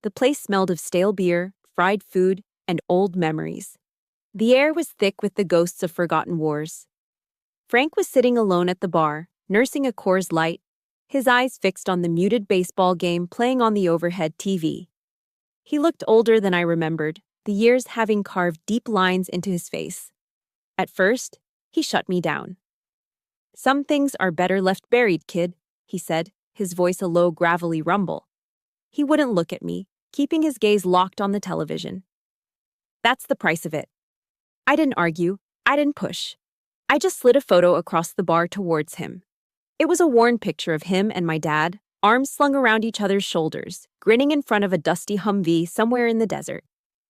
The place smelled of stale beer, fried food, and old memories. The air was thick with the ghosts of forgotten wars. Frank was sitting alone at the bar, nursing a Coors Light, his eyes fixed on the muted baseball game playing on the overhead TV. He looked older than I remembered, the years having carved deep lines into his face. At first, he shut me down. "Some things are better left buried, kid," he said, his voice a low, gravelly rumble. He wouldn't look at me, keeping his gaze locked on the television. "That's the price of it." I didn't argue. I didn't push. I just slid a photo across the bar towards him. It was a worn picture of him and my dad, arms slung around each other's shoulders, grinning in front of a dusty Humvee somewhere in the desert.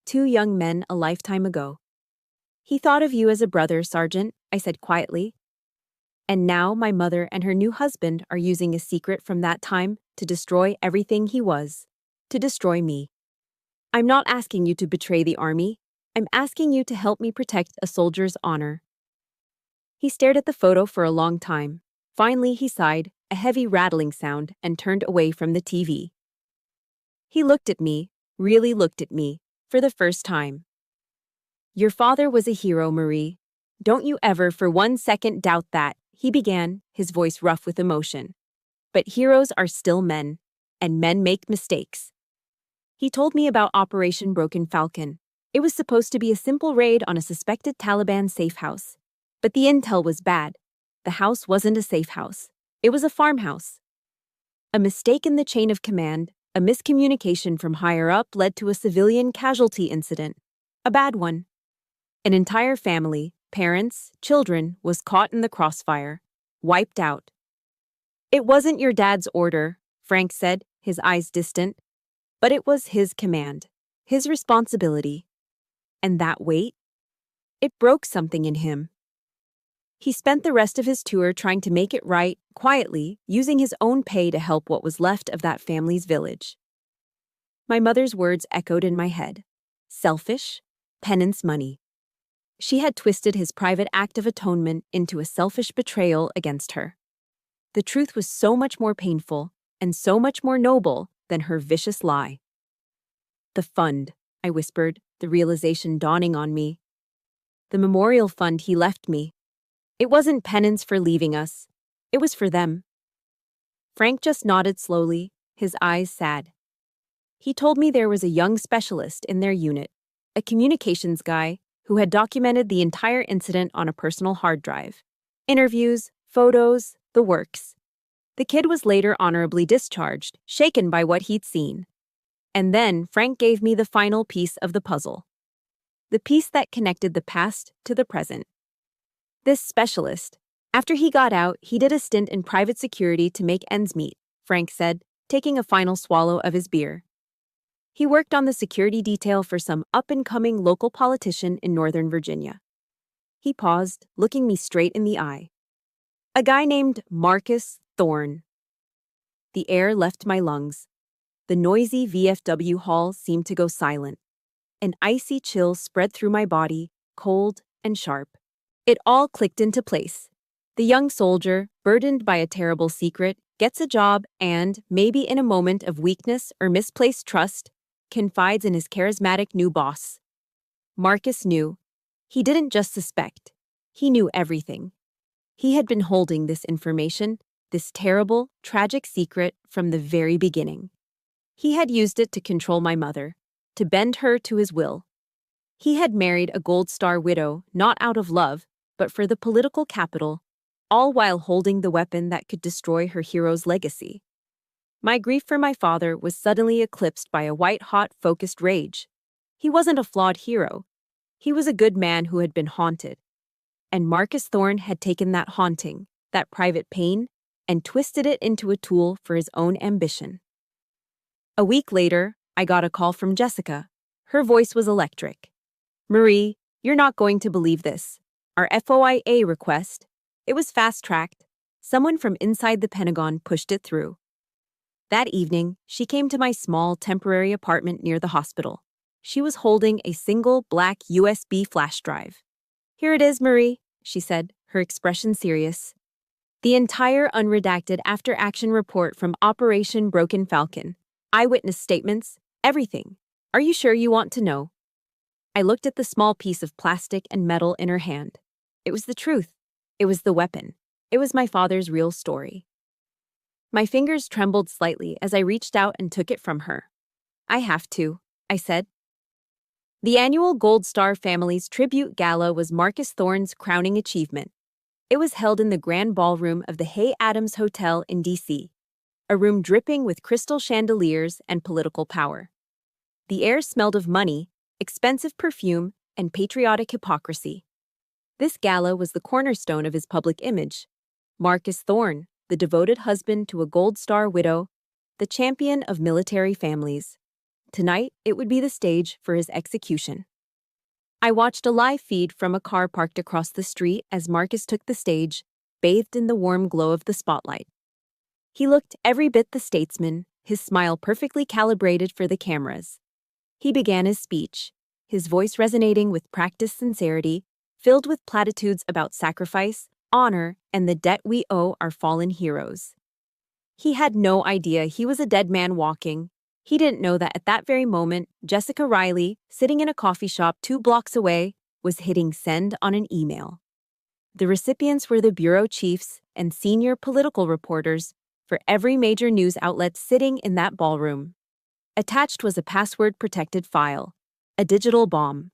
2 young men a lifetime ago. "He thought of you as a brother, Sergeant," I said quietly. "And now my mother and her new husband are using a secret from that time to destroy everything he was, to destroy me. I'm not asking you to betray the army. I'm asking you to help me protect a soldier's honor." He stared at the photo for a long time. Finally, he sighed, a heavy rattling sound, and turned away from the TV. He looked at me, really looked at me, for the first time. "Your father was a hero, Marie. Don't you ever for 1 second doubt that," he began, his voice rough with emotion. "But heroes are still men, and men make mistakes." He told me about Operation Broken Falcon. It was supposed to be a simple raid on a suspected Taliban safe house. But the intel was bad. The house wasn't a safe house. It was a farmhouse. A mistake in the chain of command, a miscommunication from higher up led to a civilian casualty incident. A bad one. An entire family, parents, children, was caught in the crossfire. Wiped out. "It wasn't your dad's order," Frank said, his eyes distant. "But it was his command. His responsibility. And that weight? It broke something in him. He spent the rest of his tour trying to make it right, quietly, using his own pay to help what was left of that family's village. My mother's words echoed in my head. Selfish, penance money. She had twisted his private act of atonement into a selfish betrayal against her. The truth was so much more painful and so much more noble than her vicious lie. The fund, I whispered, the realization dawning on me. The memorial fund he left me. It wasn't penance for leaving us. It was for them. Frank just nodded slowly, his eyes sad. He told me there was a young specialist in their unit, a communications guy who had documented the entire incident on a personal hard drive. Interviews, photos, the works. The kid was later honorably discharged, shaken by what he'd seen. And then Frank gave me the final piece of the puzzle. The piece that connected the past to the present. This specialist, after he got out, he did a stint in private security to make ends meet, Frank said, taking a final swallow of his beer. He worked on the security detail for some up-and-coming local politician in Northern Virginia. He paused, looking me straight in the eye. A guy named Marcus Thorne. The air left my lungs. The noisy VFW hall seemed to go silent. An icy chill spread through my body, cold and sharp. It all clicked into place. The young soldier, burdened by a terrible secret, gets a job and, maybe in a moment of weakness or misplaced trust, confides in his charismatic new boss. Marcus knew. He didn't just suspect. He knew everything. He had been holding this information, this terrible, tragic secret from the very beginning. He had used it to control my mother, to bend her to his will. He had married a Gold Star widow, not out of love, but for the political capital, all while holding the weapon that could destroy her hero's legacy. My grief for my father was suddenly eclipsed by a white-hot, focused rage. He wasn't a flawed hero. He was a good man who had been haunted. And Marcus Thorne had taken that haunting, that private pain, and twisted it into a tool for his own ambition. A week later, I got a call from Jessica. Her voice was electric. Marie, you're not going to believe this. Our FOIA request, it was fast-tracked. Someone from inside the Pentagon pushed it through. That evening, she came to my small, temporary apartment near the hospital. She was holding a single black USB flash drive. Here it is, Marie, she said, her expression serious. The entire unredacted after-action report from Operation Broken Falcon. Eyewitness statements, everything. Are you sure you want to know? I looked at the small piece of plastic and metal in her hand. It was the truth. It was the weapon. It was my father's real story. My fingers trembled slightly as I reached out and took it from her. I have to, I said. The annual Gold Star family's tribute gala was Marcus Thorne's crowning achievement. It was held in the grand ballroom of the Hay Adams Hotel in D.C., a room dripping with crystal chandeliers and political power. The air smelled of money, expensive perfume, and patriotic hypocrisy. This gala was the cornerstone of his public image. Marcus Thorne, the devoted husband to a Gold Star widow, the champion of military families. Tonight, it would be the stage for his execution. I watched a live feed from a car parked across the street as Marcus took the stage, bathed in the warm glow of the spotlight. He looked every bit the statesman, his smile perfectly calibrated for the cameras. He began his speech, his voice resonating with practiced sincerity, filled with platitudes about sacrifice, honor, and the debt we owe our fallen heroes. He had no idea he was a dead man walking. He didn't know that at that very moment, Jessica Riley, sitting in a coffee shop 2 blocks away, was hitting send on an email. The recipients were the bureau chiefs and senior political reporters for every major news outlet sitting in that ballroom. Attached was a password-protected file, a digital bomb.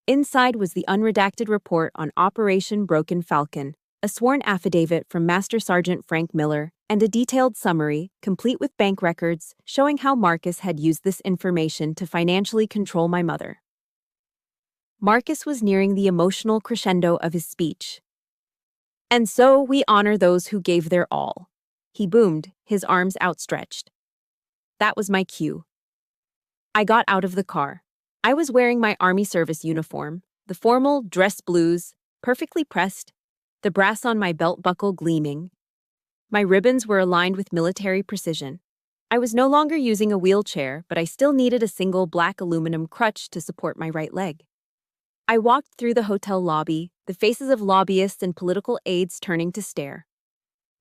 Inside was the unredacted report on Operation Broken Falcon, a sworn affidavit from Master Sergeant Frank Miller, and a detailed summary, complete with bank records, showing how Marcus had used this information to financially control my mother. Marcus was nearing the emotional crescendo of his speech. And so we honor those who gave their all. He boomed, his arms outstretched. That was my cue. I got out of the car. I was wearing my Army service uniform, the formal dress blues, perfectly pressed, the brass on my belt buckle gleaming. My ribbons were aligned with military precision. I was no longer using a wheelchair, but I still needed a single black aluminum crutch to support my right leg. I walked through the hotel lobby, the faces of lobbyists and political aides turning to stare.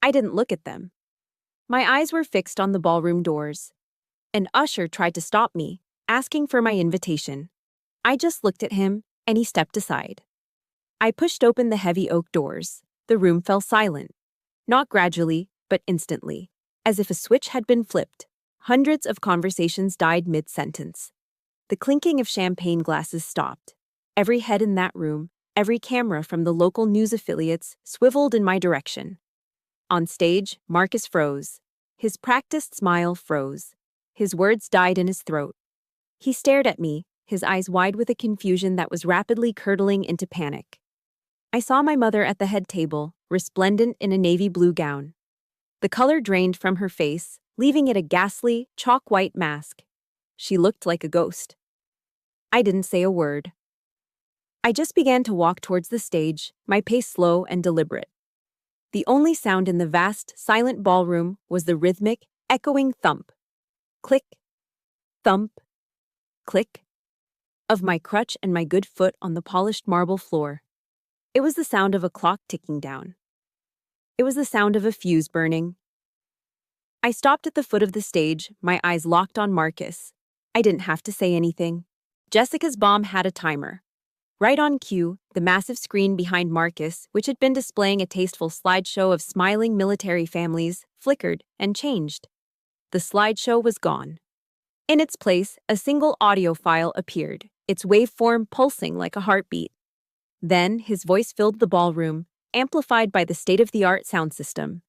I didn't look at them. My eyes were fixed on the ballroom doors. An usher tried to stop me, asking for my invitation. I just looked at him, and he stepped aside. I pushed open the heavy oak doors. The room fell silent. Not gradually, but instantly. As if a switch had been flipped, hundreds of conversations died mid-sentence. The clinking of champagne glasses stopped. Every head in that room, every camera from the local news affiliates swiveled in my direction. On stage, Marcus froze. His practiced smile froze. His words died in his throat. He stared at me, his eyes wide with a confusion that was rapidly curdling into panic. I saw my mother at the head table, resplendent in a navy blue gown. The color drained from her face, leaving it a ghastly, chalk-white mask. She looked like a ghost. I didn't say a word. I just began to walk towards the stage, my pace slow and deliberate. The only sound in the vast, silent ballroom was the rhythmic, echoing thump. Click, thump, click, of my crutch and my good foot on the polished marble floor. It was the sound of a clock ticking down. It was the sound of a fuse burning. I stopped at the foot of the stage, my eyes locked on Marcus. I didn't have to say anything. Jessica's bomb had a timer. Right on cue, the massive screen behind Marcus, which had been displaying a tasteful slideshow of smiling military families, flickered and changed. The slideshow was gone. In its place, a single audio file appeared, its waveform pulsing like a heartbeat. Then, his voice filled the ballroom, amplified by the state-of-the-art sound system.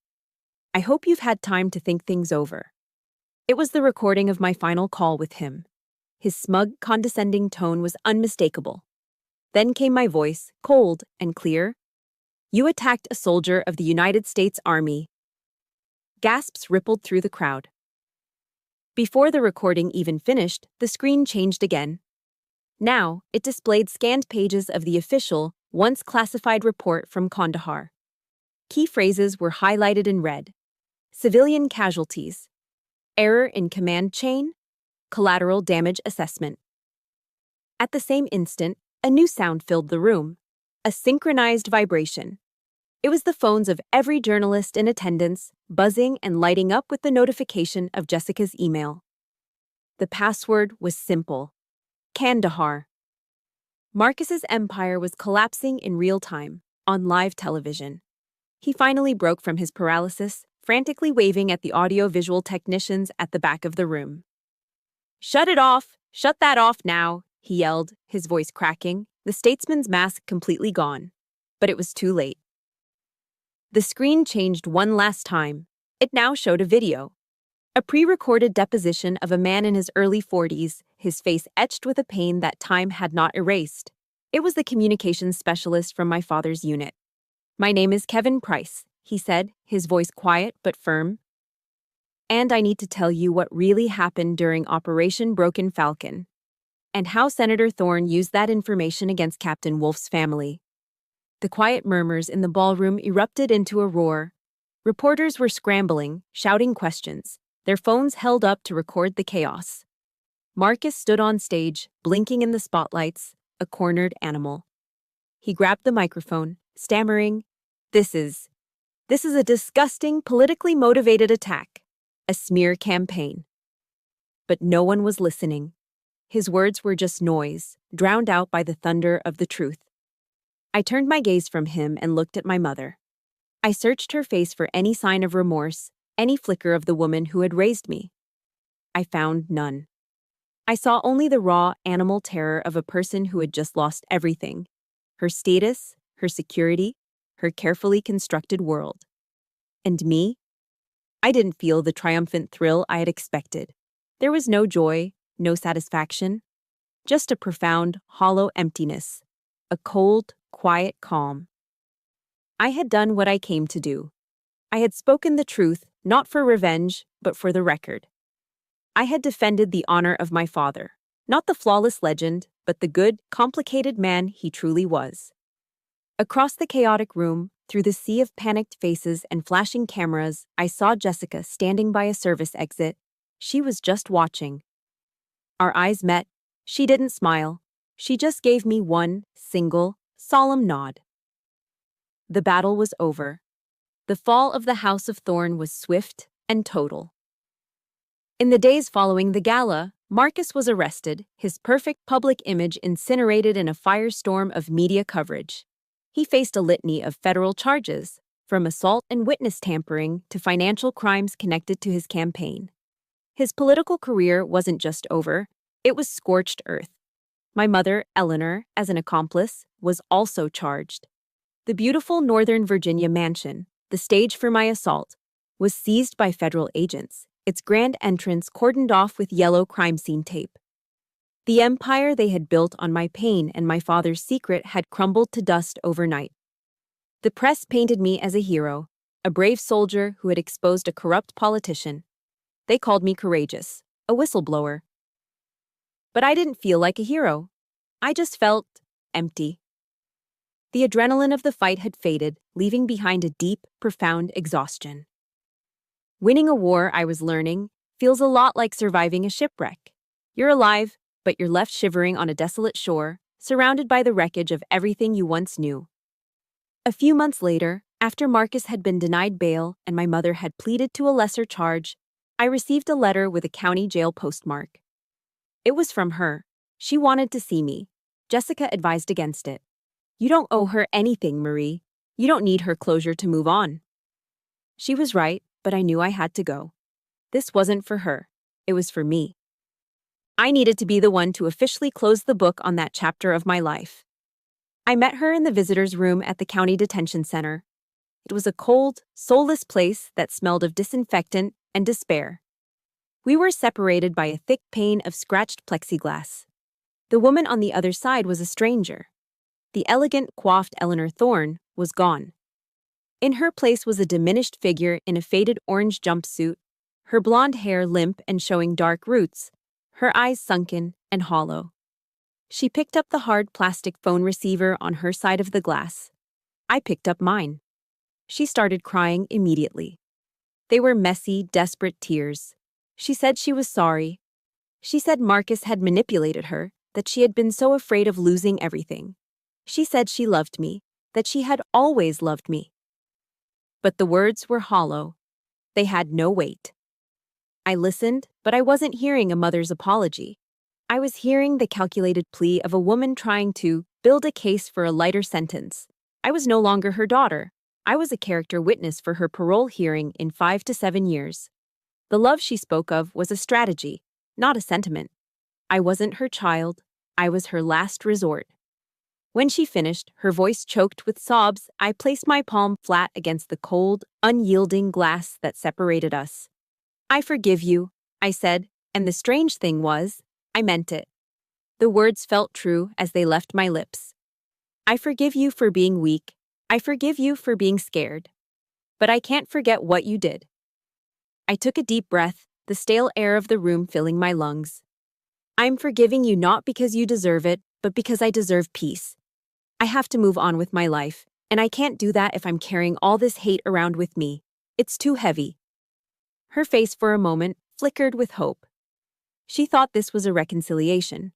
I hope you've had time to think things over. It was the recording of my final call with him. His smug, condescending tone was unmistakable. Then came my voice, cold and clear. You attacked a soldier of the United States Army. Gasps rippled through the crowd. Before the recording even finished, the screen changed again. Now, it displayed scanned pages of the official, once classified report from Kandahar. Key phrases were highlighted in red. Civilian casualties. Error in command chain. Collateral damage assessment. At the same instant, a new sound filled the room. A synchronized vibration. It was the phones of every journalist in attendance, buzzing and lighting up with the notification of Jessica's email. The password was simple. Kandahar. Marcus's empire was collapsing in real time, on live television. He finally broke from his paralysis, frantically waving at the audio-visual technicians at the back of the room. "Shut it off! Shut that off now!" he yelled, his voice cracking, the statesman's mask completely gone. But it was too late. The screen changed one last time. It now showed a video. A pre-recorded deposition of a man in his early 40s, his face etched with a pain that time had not erased. It was the communications specialist from my father's unit. "My name is Kevin Price," he said, his voice quiet but firm. "And I need to tell you what really happened during Operation Broken Falcon, and how Senator Thorne used that information against Captain Wolf's family." The quiet murmurs in the ballroom erupted into a roar. Reporters were scrambling, shouting questions, their phones held up to record the chaos. Marcus stood on stage, blinking in the spotlights, a cornered animal. He grabbed the microphone, stammering, This is a disgusting, politically motivated attack, a smear campaign." But no one was listening. His words were just noise, drowned out by the thunder of the truth. I turned my gaze from him and looked at my mother. I searched her face for any sign of remorse, any flicker of the woman who had raised me. I found none. I saw only the raw, animal terror of a person who had just lost everything: her status, her security, her carefully constructed world. And me? I didn't feel the triumphant thrill I had expected. There was no joy, no satisfaction, just a profound, hollow emptiness, a cold, quiet calm. I had done what I came to do. I had spoken the truth, not for revenge, but for the record. I had defended the honor of my father, not the flawless legend, but the good, complicated man he truly was. Across the chaotic room, through the sea of panicked faces and flashing cameras, I saw Jessica standing by a service exit. She was just watching. Our eyes met. She didn't smile. She just gave me one single, solemn nod. The battle was over. The fall of the House of Thorn was swift and total. In the days following the gala, Marcus was arrested, his perfect public image incinerated in a firestorm of media coverage. He faced a litany of federal charges, from assault and witness tampering to financial crimes connected to his campaign. His political career wasn't just over, it was scorched earth. My mother, Eleanor, as an accomplice, was also charged. The beautiful Northern Virginia mansion, the stage for my assault, was seized by federal agents, its grand entrance cordoned off with yellow crime scene tape. The empire they had built on my pain and my father's secret had crumbled to dust overnight. The press painted me as a hero, a brave soldier who had exposed a corrupt politician. They called me courageous, a whistleblower. But I didn't feel like a hero. I just felt empty. The adrenaline of the fight had faded, leaving behind a deep, profound exhaustion. Winning a war, I was learning, feels a lot like surviving a shipwreck. You're alive, but you're left shivering on a desolate shore, surrounded by the wreckage of everything you once knew. A few months later, after Marcus had been denied bail and my mother had pleaded to a lesser charge, I received a letter with a county jail postmark. It was from her. She wanted to see me. Jessica advised against it. You don't owe her anything, Marie. You don't need her closure to move on. She was right, but I knew I had to go. This wasn't for her. It was for me. I needed to be the one to officially close the book on that chapter of my life. I met her in the visitor's room at the county detention center. It was a cold, soulless place that smelled of disinfectant and despair. We were separated by a thick pane of scratched plexiglass. The woman on the other side was a stranger. The elegant, coiffed Eleanor Thorne was gone. In her place was a diminished figure in a faded orange jumpsuit, her blonde hair limp and showing dark roots, her eyes sunken and hollow. She picked up the hard plastic phone receiver on her side of the glass. I picked up mine. She started crying immediately. They were messy, desperate tears. She said she was sorry. She said Marcus had manipulated her, that she had been so afraid of losing everything. She said she loved me, that she had always loved me. But the words were hollow. They had no weight. I listened, but I wasn't hearing a mother's apology. I was hearing the calculated plea of a woman trying to build a case for a lighter sentence. I was no longer her daughter. I was a character witness for her parole hearing in 5 to 7 years. The love she spoke of was a strategy, not a sentiment. I wasn't her child. I was her last resort. When she finished, her voice choked with sobs, I placed my palm flat against the cold, unyielding glass that separated us. I forgive you, I said, and the strange thing was, I meant it. The words felt true as they left my lips. I forgive you for being weak. I forgive you for being scared. But I can't forget what you did. I took a deep breath, the stale air of the room filling my lungs. I'm forgiving you not because you deserve it, but because I deserve peace. I have to move on with my life, and I can't do that if I'm carrying all this hate around with me. It's too heavy. Her face for a moment flickered with hope. She thought this was a reconciliation.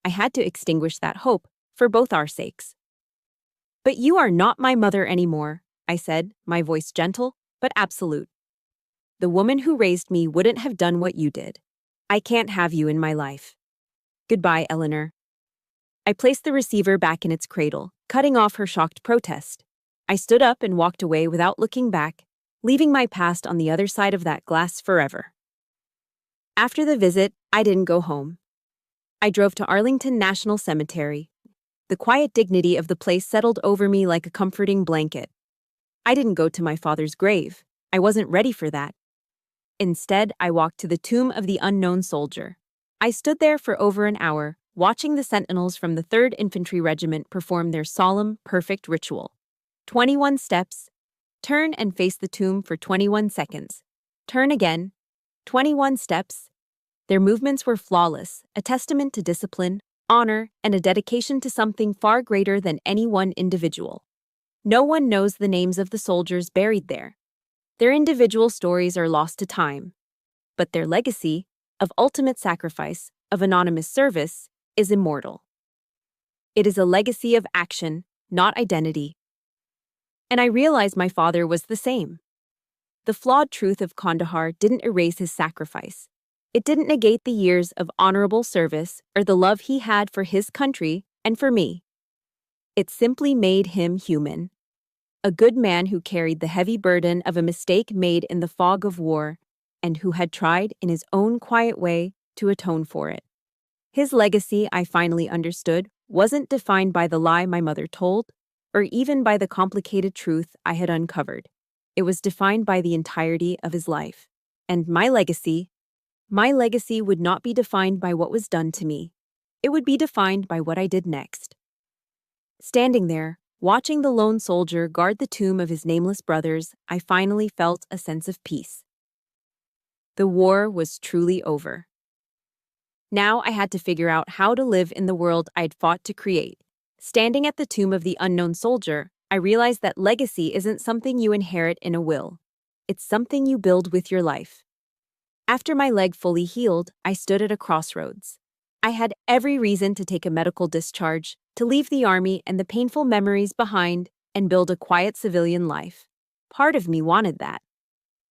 I had to extinguish that hope, for both our sakes. But you are not my mother anymore, I said, my voice gentle, but absolute. The woman who raised me wouldn't have done what you did. I can't have you in my life. Goodbye, Eleanor. I placed the receiver back in its cradle, cutting off her shocked protest. I stood up and walked away without looking back, leaving my past on the other side of that glass forever. After the visit, I didn't go home. I drove to Arlington National Cemetery. The quiet dignity of the place settled over me like a comforting blanket. I didn't go to my father's grave. I wasn't ready for that. Instead, I walked to the tomb of the unknown soldier. I stood there for over an hour, watching the sentinels from the 3rd Infantry Regiment perform their solemn, perfect ritual. 21 steps. Turn and face the tomb for 21 seconds. Turn again. 21 steps. Their movements were flawless, a testament to discipline, honor, and a dedication to something far greater than any one individual. No one knows the names of the soldiers buried there. Their individual stories are lost to time, but their legacy, of ultimate sacrifice, of anonymous service, is immortal. It is a legacy of action, not identity. And I realized my father was the same. The flawed truth of Kandahar didn't erase his sacrifice. It didn't negate the years of honorable service or the love he had for his country and for me. It simply made him human. A good man who carried the heavy burden of a mistake made in the fog of war, and who had tried in his own quiet way to atone for it. His legacy, I finally understood, wasn't defined by the lie my mother told, or even by the complicated truth I had uncovered. It was defined by the entirety of his life. And my legacy would not be defined by what was done to me. It would be defined by what I did next. Standing there, watching the lone soldier guard the tomb of his nameless brothers, I finally felt a sense of peace. The war was truly over. Now I had to figure out how to live in the world I'd fought to create. Standing at the tomb of the unknown soldier, I realized that legacy isn't something you inherit in a will. It's something you build with your life. After my leg fully healed, I stood at a crossroads. I had every reason to take a medical discharge, to leave the army and the painful memories behind, and build a quiet civilian life. Part of me wanted that.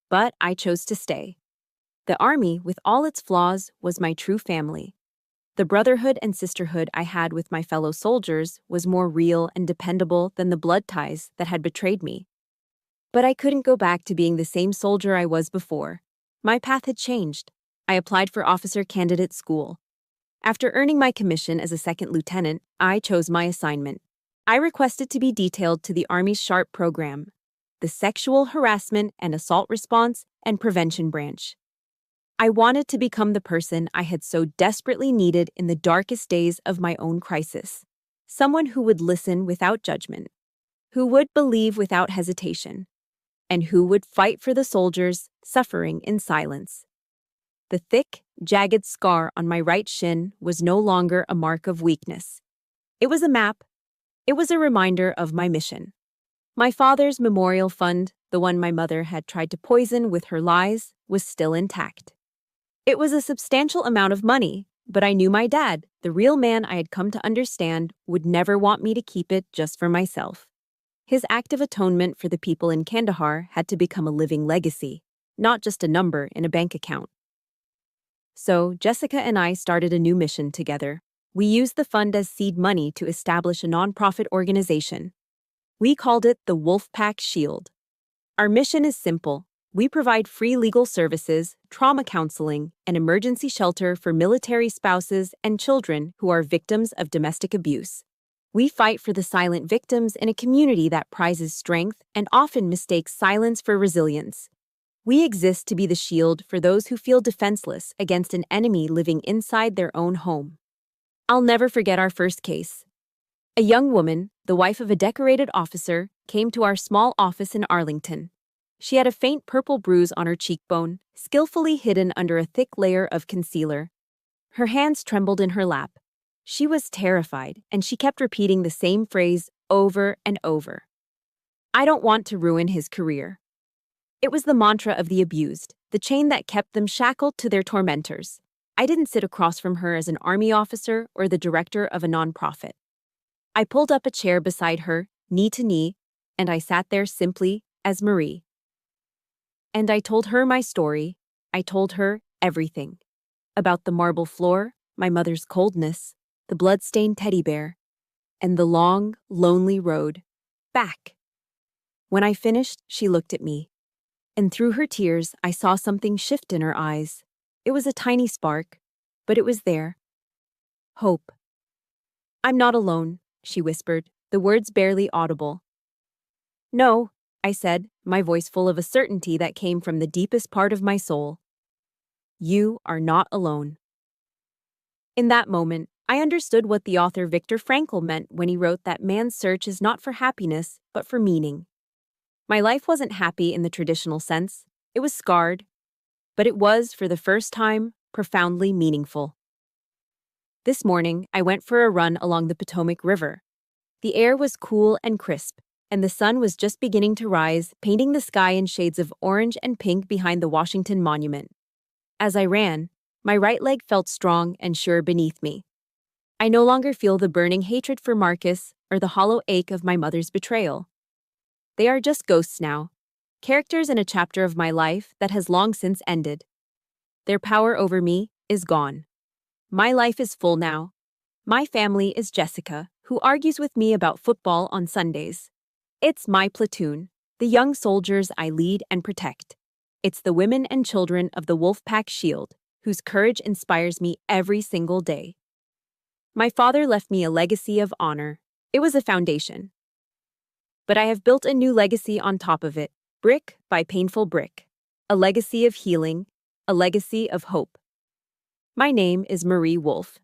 But I chose to stay. The army, with all its flaws, was my true family. The brotherhood and sisterhood I had with my fellow soldiers was more real and dependable than the blood ties that had betrayed me. But I couldn't go back to being the same soldier I was before. My path had changed. I applied for officer candidate school. After earning my commission as a second lieutenant, I chose my assignment. I requested to be detailed to the Army's SHARP program, the Sexual Harassment and Assault Response and Prevention Branch. I wanted to become the person I had so desperately needed in the darkest days of my own crisis. Someone who would listen without judgment, who would believe without hesitation, and who would fight for the soldiers suffering in silence. The thick, jagged scar on my right shin was no longer a mark of weakness. It was a map. It was a reminder of my mission. My father's memorial fund, the one my mother had tried to poison with her lies, was still intact. It was a substantial amount of money, but I knew my dad, the real man I had come to understand, would never want me to keep it just for myself. His act of atonement for the people in Kandahar had to become a living legacy, not just a number in a bank account. So, Jessica and I started a new mission together. We used the fund as seed money to establish a nonprofit organization. We called it the Wolfpack Shield. Our mission is simple. We provide free legal services, trauma counseling, and emergency shelter for military spouses and children who are victims of domestic abuse. We fight for the silent victims in a community that prizes strength and often mistakes silence for resilience. We exist to be the shield for those who feel defenseless against an enemy living inside their own home. I'll never forget our first case. A young woman, the wife of a decorated officer, came to our small office in Arlington. She had a faint purple bruise on her cheekbone, skillfully hidden under a thick layer of concealer. Her hands trembled in her lap. She was terrified, and she kept repeating the same phrase over and over. "I don't want to ruin his career." It was the mantra of the abused, the chain that kept them shackled to their tormentors. I didn't sit across from her as an army officer or the director of a nonprofit. I pulled up a chair beside her, knee to knee, and I sat there simply as Marie. And I told her my story. I told her everything. About the marble floor, my mother's coldness, the blood-stained teddy bear, and the long, lonely road back. When I finished, she looked at me. And through her tears, I saw something shift in her eyes. It was a tiny spark, but it was there. Hope. "I'm not alone," she whispered, the words barely audible. "No," I said, my voice full of a certainty that came from the deepest part of my soul. "You are not alone." In that moment, I understood what the author Viktor Frankl meant when he wrote that man's search is not for happiness, but for meaning. My life wasn't happy in the traditional sense. It was scarred, but it was, for the first time, profoundly meaningful. This morning, I went for a run along the Potomac River. The air was cool and crisp, and the sun was just beginning to rise, painting the sky in shades of orange and pink behind the Washington Monument. As I ran, my right leg felt strong and sure beneath me. I no longer feel the burning hatred for Marcus or the hollow ache of my mother's betrayal. They are just ghosts now, characters in a chapter of my life that has long since ended. Their power over me is gone. My life is full now. My family is Jessica, who argues with me about football on Sundays. It's my platoon, the young soldiers I lead and protect. It's the women and children of the Wolfpack Shield, whose courage inspires me every single day. My father left me a legacy of honor. It was a foundation. But I have built a new legacy on top of it, brick by painful brick. A legacy of healing, a legacy of hope. My name is Marie Wolf.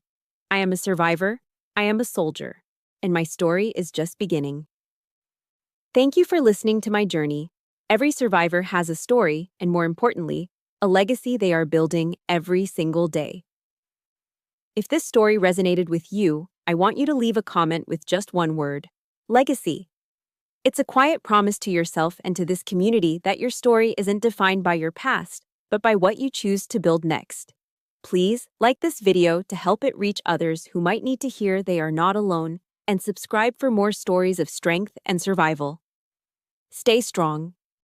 I am a survivor, I am a soldier, and my story is just beginning. Thank you for listening to my journey. Every survivor has a story, and more importantly, a legacy they are building every single day. If this story resonated with you, I want you to leave a comment with just one word: legacy. It's a quiet promise to yourself and to this community that your story isn't defined by your past, but by what you choose to build next. Please like this video to help it reach others who might need to hear they are not alone, and subscribe for more stories of strength and survival. Stay strong,